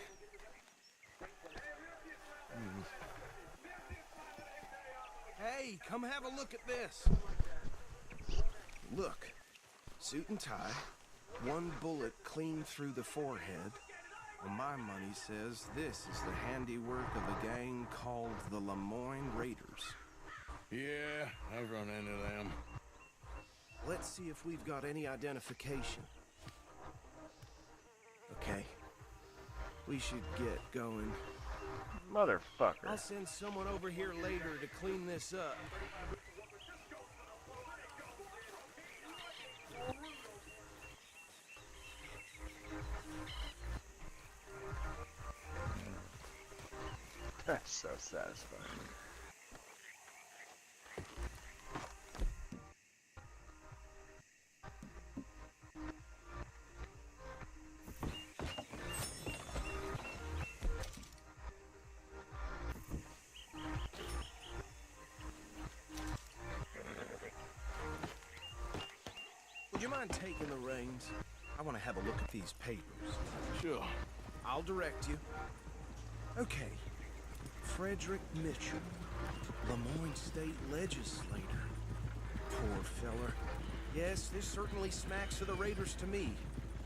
Hey, come have a look at this. Look, suit and tie, one bullet clean through the forehead. Well, my money says this is the handiwork of a gang called the Lemoyne Raiders. Yeah, I've run into them. Let's see if we've got any identification. Okay. We should get going. Motherfucker. I'll send someone over here later to clean this up. That's so satisfying. Would you mind taking the reins? I want to have a look at these papers. Sure. I'll direct you. Okay. Frederick Mitchell, Lemoyne State Legislator. Poor feller. Yes, this certainly smacks of the Raiders to me.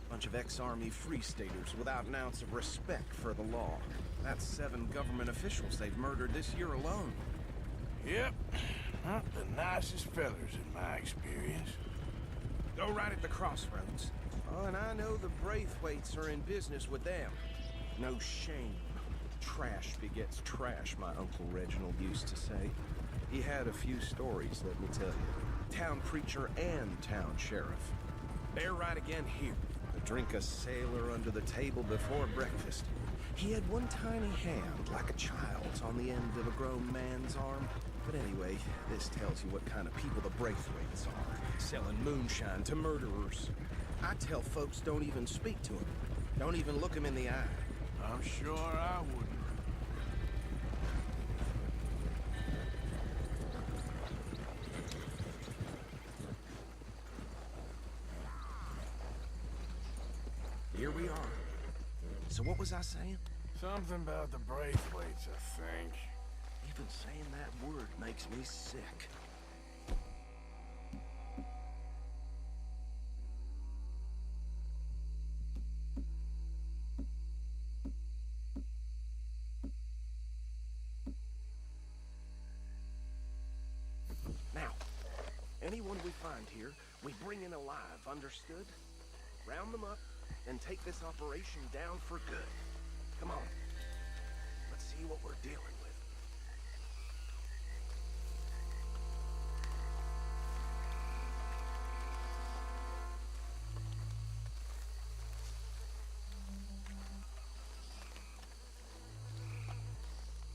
Bunch of ex-Army Free Staters without an ounce of respect for the law. That's 7 government officials they've murdered this year alone. Yep. Not the nicest fellers in my experience. Go right at the crossroads. Oh, and I know the Braithwaites are in business with them. No shame. Trash begets trash, my Uncle Reginald used to say. He had a few stories, let me tell you. Town preacher and town sheriff. They're right again here. To drink a sailor under the table before breakfast. He had one tiny hand, like a child's, on the end of a grown man's arm. But anyway, this tells you what kind of people the Braithwaites are. Selling moonshine to murderers. I tell folks don't even speak to him. Don't even look him in the eye. I'm sure I wouldn't. here we are. So what was I saying? Something about the Braithwaites, I think. Even saying that word makes me sick. Now, anyone we find here, we bring in alive, understood? Round them up, and take this operation down for good. Come on. Let's see what we're dealing with.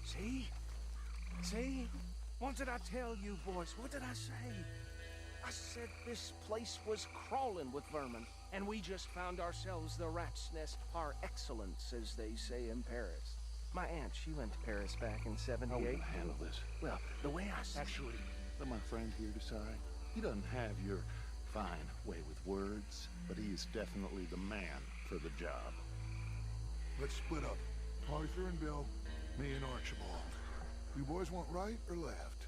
See? See? What did I tell you, boys? What did I say? I said this place was crawling with vermin, and we just found ourselves the rat's nest par excellence, as they say in Paris. My aunt, she went to Paris back in '78. How are we gonna handle this? Well, the way I see Actually, let my friend here decide. He doesn't have your fine way with words, but he is definitely the man for the job. Let's split up. Arthur and Bill, me and Archibald. You boys want right or left?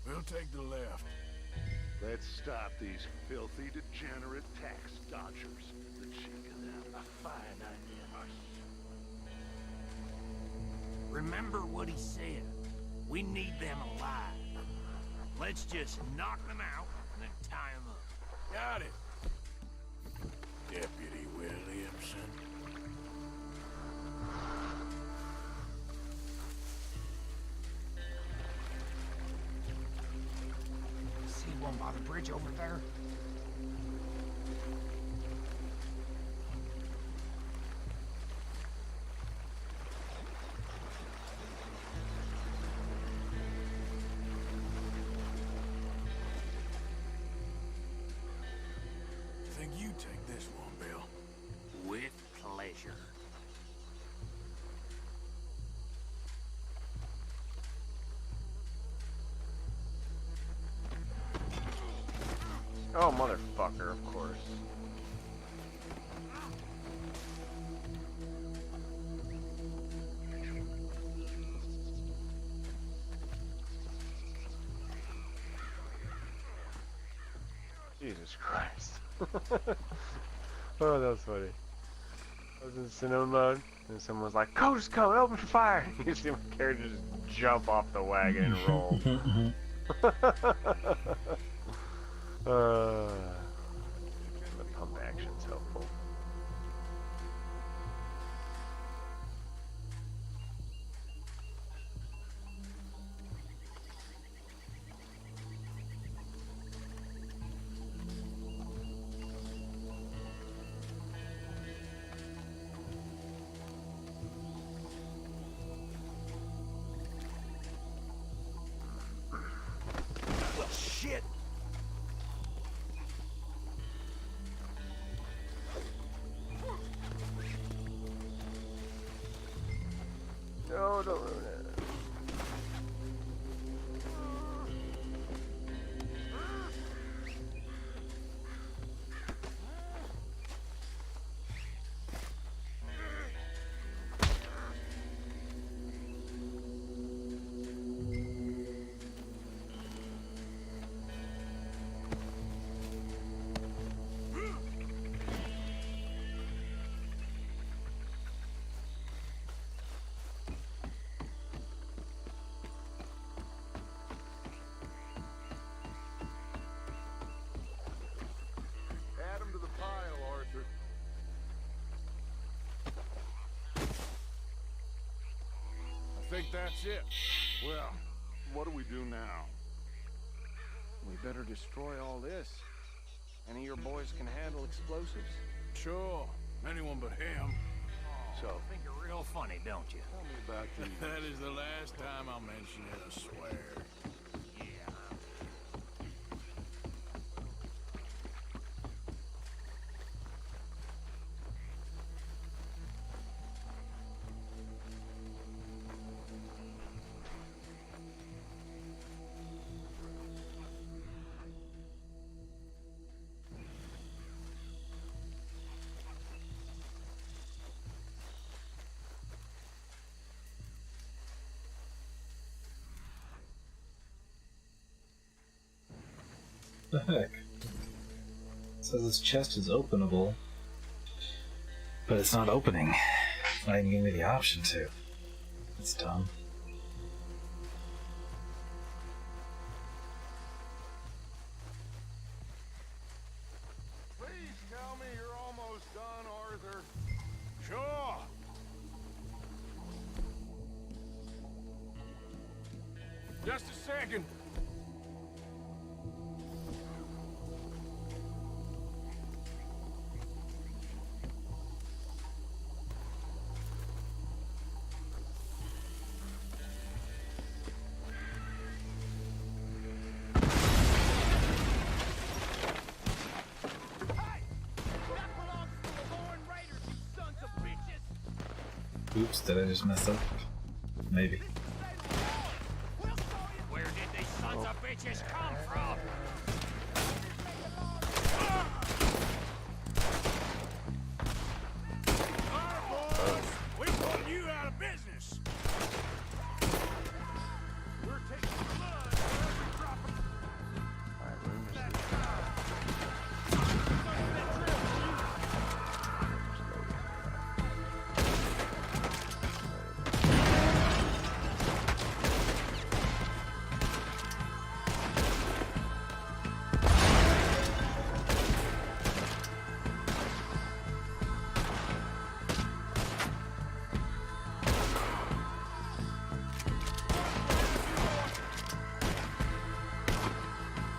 We'll take the left. Let's stop these filthy, degenerate tax dodgers. The cheek of them. a fine idea. Remember what he said. We need them alive. Let's just knock them out and then tie them up. Got it. Deputy Williamson. See one by the bridge over there? Think you take this one, Bill. With pleasure. Oh, motherfucker, of course. Jesus Christ. Oh, that was funny. I was in cinema mode, and someone was like, "Coach, coming, open fire!" You see my character just jump off the wagon and roll. The pump action's helpful. Well, shit! No, don't ruin it. Add him to the pile, Arthur. I think that's it. Well, what do we do now? We better destroy all this. Any of your boys can handle explosives? Sure. Anyone but him. So, Think you're real funny, don't you? tell me about these. That is the last time I'll mention it, I swear. The heck? It says this chest is openable, but it's not opening. It's not even giving me the option to. It's dumb. Please tell me you're almost done, Arthur. Sure. Just a second. Oops, did I just mess up? Maybe. Where did these sons of bitches come from? We put you out of business. We're taking blood for every drop of...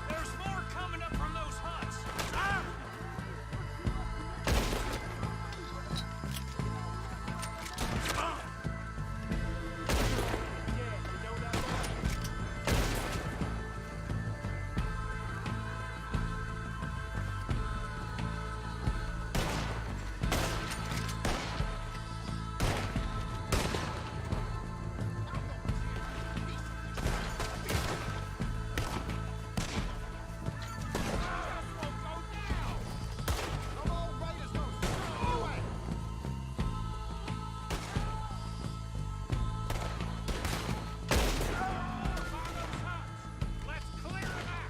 There's more coming up from those huts. Ah! Let's clear them out.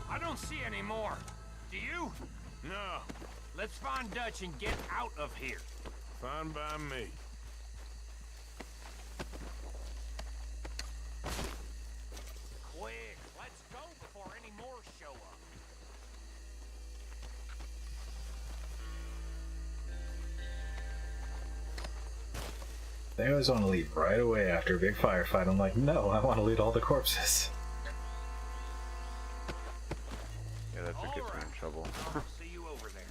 I don't see any more. Do you? No. Let's find Dutch and get out of here. Fine by me. Quick, let's go before any more show up. They always want to leave right away after a big firefight. I'm like, no, I want to loot all the corpses. Yeah, that's what gets me in trouble. I'll see you over there.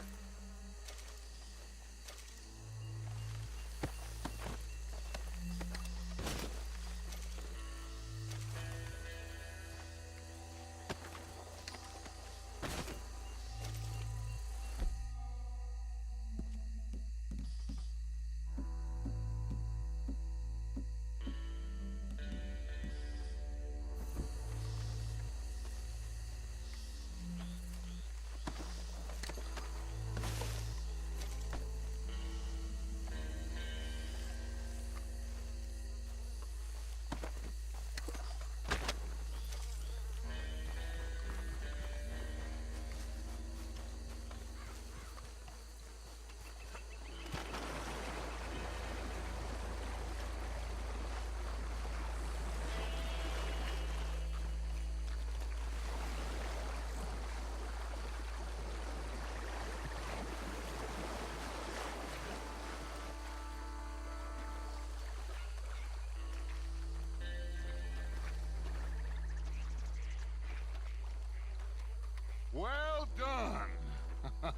Well done.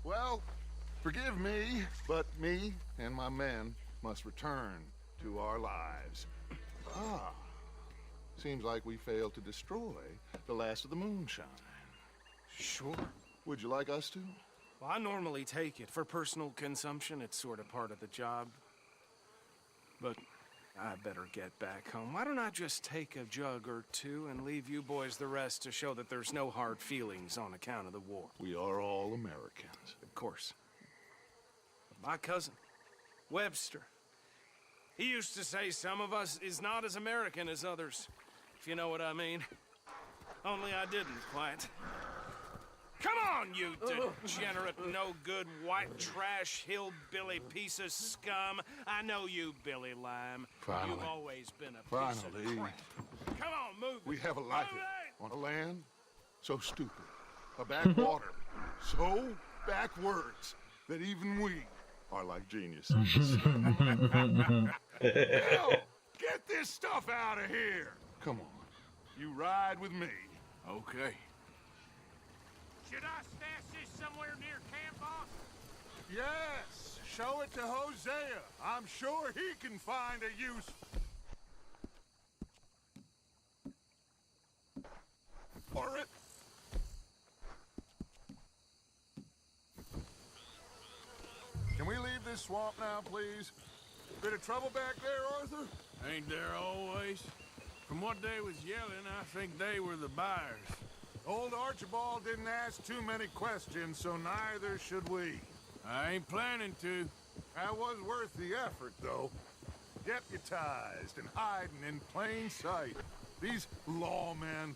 Well, forgive me, but me and my men must return to our lives. Ah, seems like we failed to destroy the last of the moonshine. Sure. Would you like us to? Well, I normally take it. For personal consumption, it's sort of part of the job. But I better get back home. Why don't I just take a jug or two and leave you boys the rest to show that there's no hard feelings on account of the war? We are all Americans. Of course. But my cousin, Webster, he used to say some of us is not as American as others, if you know what I mean. Only I didn't quite. Come on, you degenerate, no-good, white trash, hillbilly piece of scum. I know you, Billy Lime. Finally. You've always been a piece of crap. Come on, move We it. have a life Move it. on a land so stupid, a backwater so backwards that even we are like geniuses. Hell, get this stuff out of here. Come on, you ride with me. Okay. Should I stash this somewhere near camp, boss? Yes, show it to Hosea. I'm sure he can find a use. For it. Can we leave this swamp now, please? Bit of trouble back there, Arthur? Ain't there always? From what they was yelling, I think they were the buyers. Old Archibald didn't ask too many questions, so neither should we. I ain't planning to. That was worth the effort, though. Deputized and hiding in plain sight. These lawmen,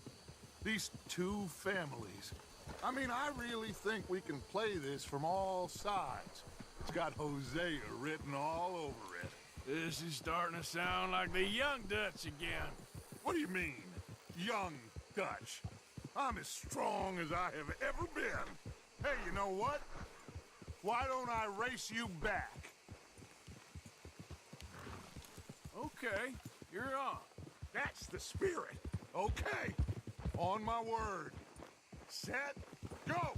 these two families. I mean, I really think we can play this from all sides. It's got Hosea written all over it. This is starting to sound like the Young Dutch again. What do you mean, young Dutch? I'm as strong as I have ever been. Hey, you know what? Why don't I race you back? Okay, you're on. That's the spirit. Okay, on my word. Set, go!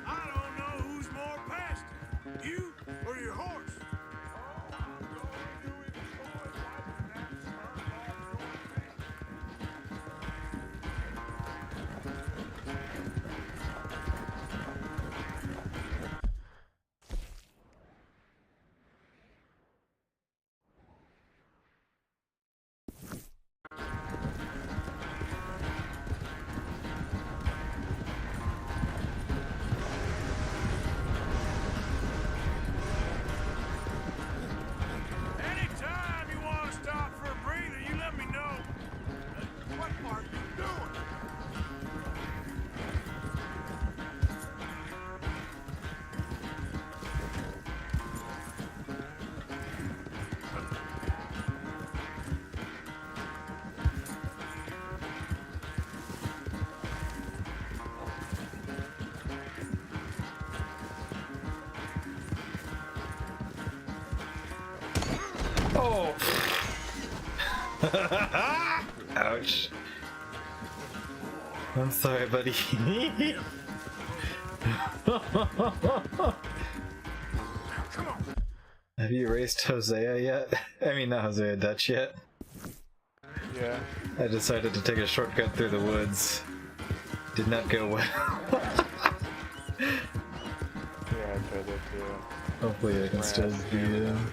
I don't know who's more past it, you or your horse. Anytime you want to stop for a breather, you let me know. What are you doing? Oh! Ouch. I'm sorry, buddy. Have you erased Hosea yet? I mean, not Hosea, Dutch yet? Yeah. I decided to take a shortcut through the woods. Did not go well. Yeah, I tried that too. Hopefully I can still beat him.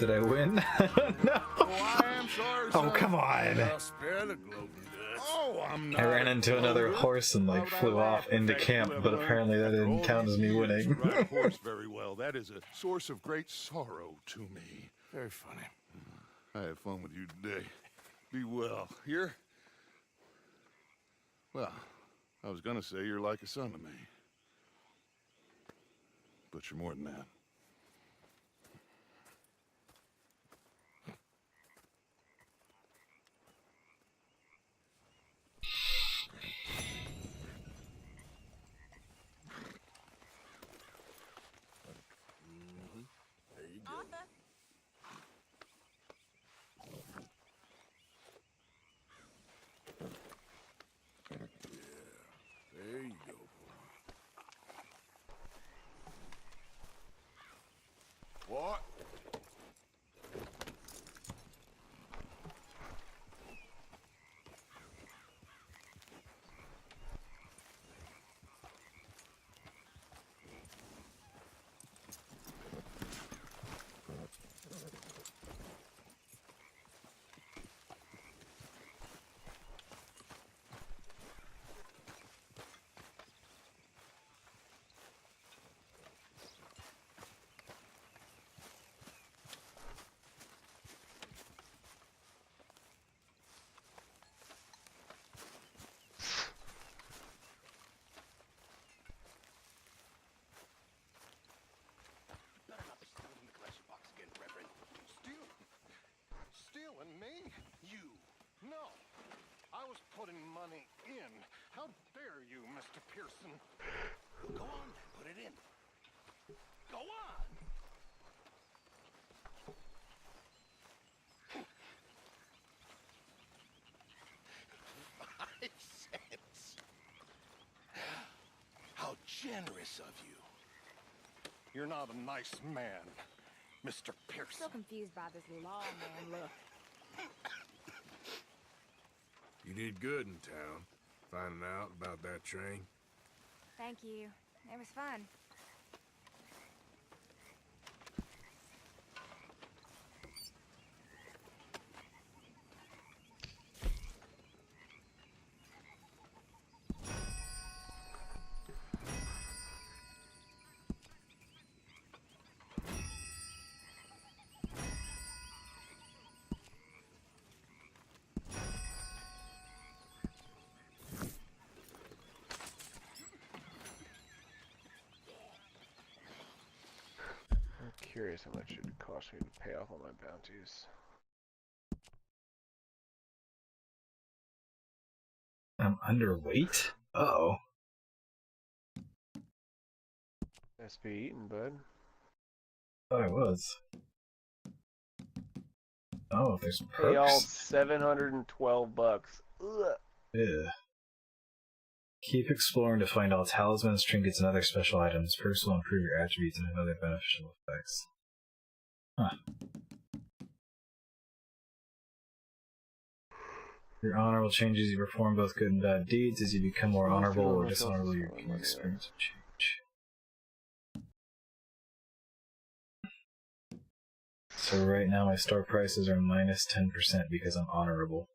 Did I win? No. Oh, I am sorry, Oh, son. come on. I'll spare the gloating Dutch. Oh, I'm not. I ran into another gloater. horse and Why like would I flew laugh off at into that camp, you but ever apparently that learned? didn't After count all as me these years, winning. You ride a horse very well. That is a source of great sorrow to me. Very funny. I had fun with you today. Be well. Here? Well, I was gonna say you're like a son to me. But you're more than that. There you go. Arthur. There you go. What? Stealing me? You? No. I was putting money in. How dare you, Mr. Pearson? Go on, put it in. Go on. 5 cents. How generous of you. You're not a nice man, Mr. Pearson. So confused by this lawman look. You did good in town, finding out about that train. Thank you. It was fun. I'm curious how much it would cost me to pay off all my bounties. I'm underweight? Uh-oh. Best be eating, bud. Thought I was. Oh, there's Pay all perks? $712. Ugh. Yeah. Keep exploring to find all talismans, trinkets, and other special items. Perks will improve your attributes and have other beneficial effects. Huh. Your honorable changes. You perform both good and bad deeds. As you become more honorable or dishonorable, you can experience a change. So right now my store prices are minus 10% because I'm honorable.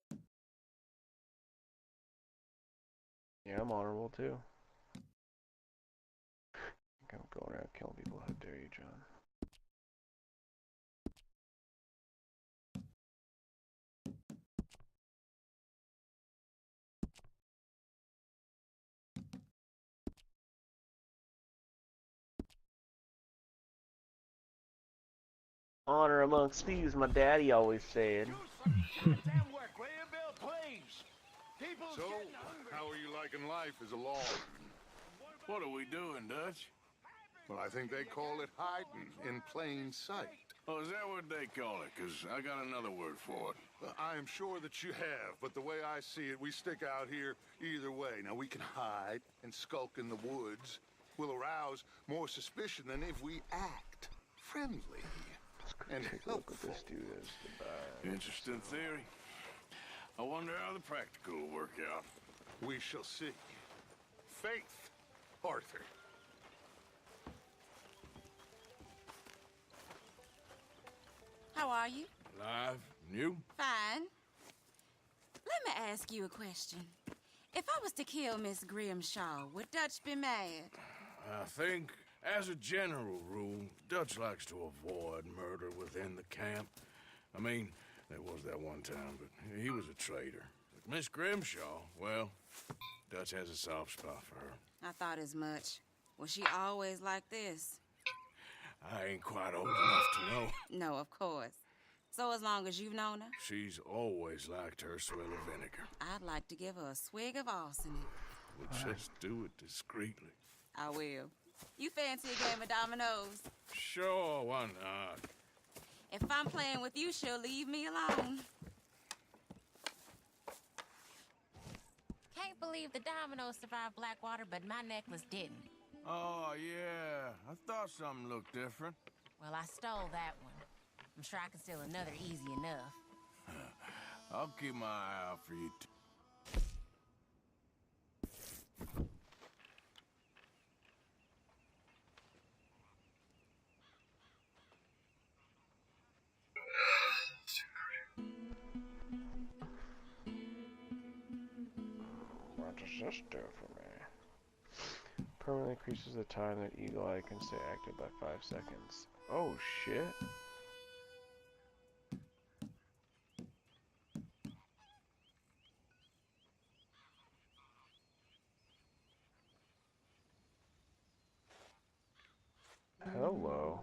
Yeah, I'm honorable too. I'm going around killing people. How dare you, John? Honor amongst thieves, my daddy always said. So, how are you liking life as a lawman? What are we doing, Dutch? Well, I think they call it hiding in plain sight. Oh, is that what they call it? Because I got another word for it. I am sure that you have, but the way I see it, we stick out here either way. Now, we can hide and skulk in the woods. We'll arouse more suspicion than if we act friendly and helpful. This dude is the Interesting theory. I wonder how the practical will work out. We shall see. Faith, Arthur. I How are you? Alive? And you? Fine. Let me ask you a question. If I was to kill Miss Grimshaw, would Dutch be mad? I think, as a general rule, Dutch likes to avoid murder within the camp. I mean, there was that one time, but he was a traitor. But Miss Grimshaw, well, Dutch has a soft spot for her. I thought as much. Was she always like this? I ain't quite old enough to know. No, of course. So as long as you've known her? She's always liked her swill of vinegar. I'd like to give her a swig of arsenic. We'll just do it discreetly. I will. You fancy a game of dominoes? Sure, why not? If I'm playing with you, she'll leave me alone. Can't believe the dominoes survived Blackwater, but my necklace didn't. Oh, yeah. I thought something looked different. Well, I stole that one. I'm sure I can steal another easy enough. I'll keep my eye out for you, too. What does this do for me? Permanently increases the time that Eagle Eye can stay active by 5 seconds. Oh shit. Hello.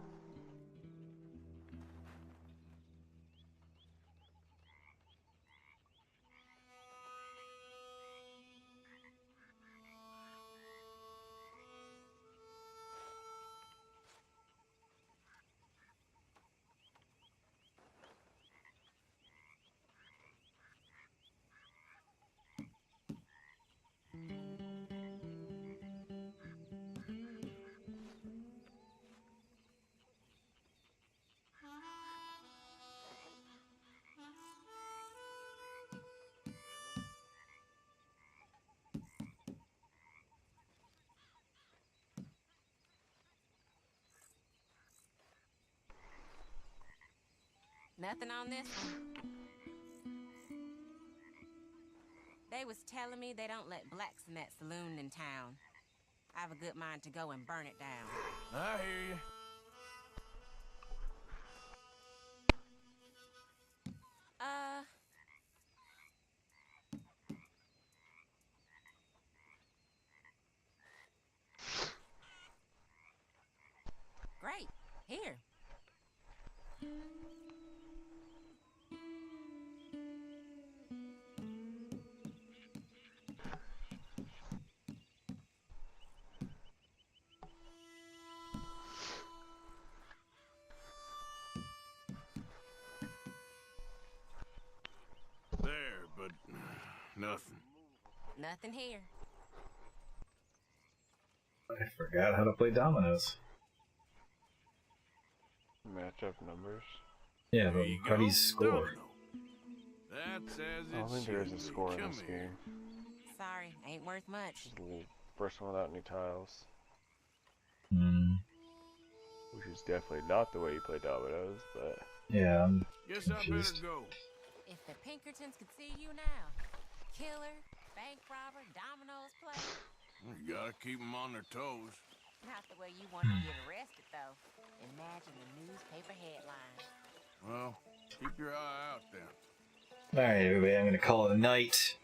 Nothing on this one. They was telling me they don't let blacks in that saloon in town. I have a good mind to go and burn it down. I hear you. Great. Here. There, but nothing. Nothing here. I forgot how to play dominoes. Match up numbers. Yeah, but how do you score? That's as I don't think there is a score in this game. Sorry, ain't worth much. Just a little first one without any tiles. Which is definitely not the way you play dominoes, but... Yeah, I'm Guess I confused. better go. If the Pinkertons could see you now. Killer, bank robber, dominoes player. You gotta keep them on their toes. Not the way you want to get arrested, though. Imagine the newspaper headlines. Well, keep your eye out then. Alright, everybody, I'm gonna call it a night.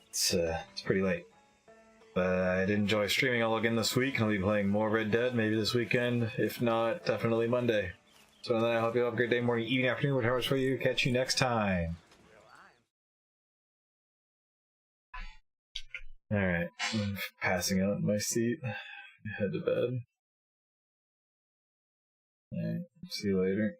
It's pretty late. But I did enjoy streaming all again this week. I'll be playing more Red Dead, maybe this weekend. If not, definitely Monday. So then I hope you all have a great day, morning, evening, afternoon, whatever it's for you. Catch you next time. Alright, I'm passing out in my seat. Head to bed. Alright, see you later.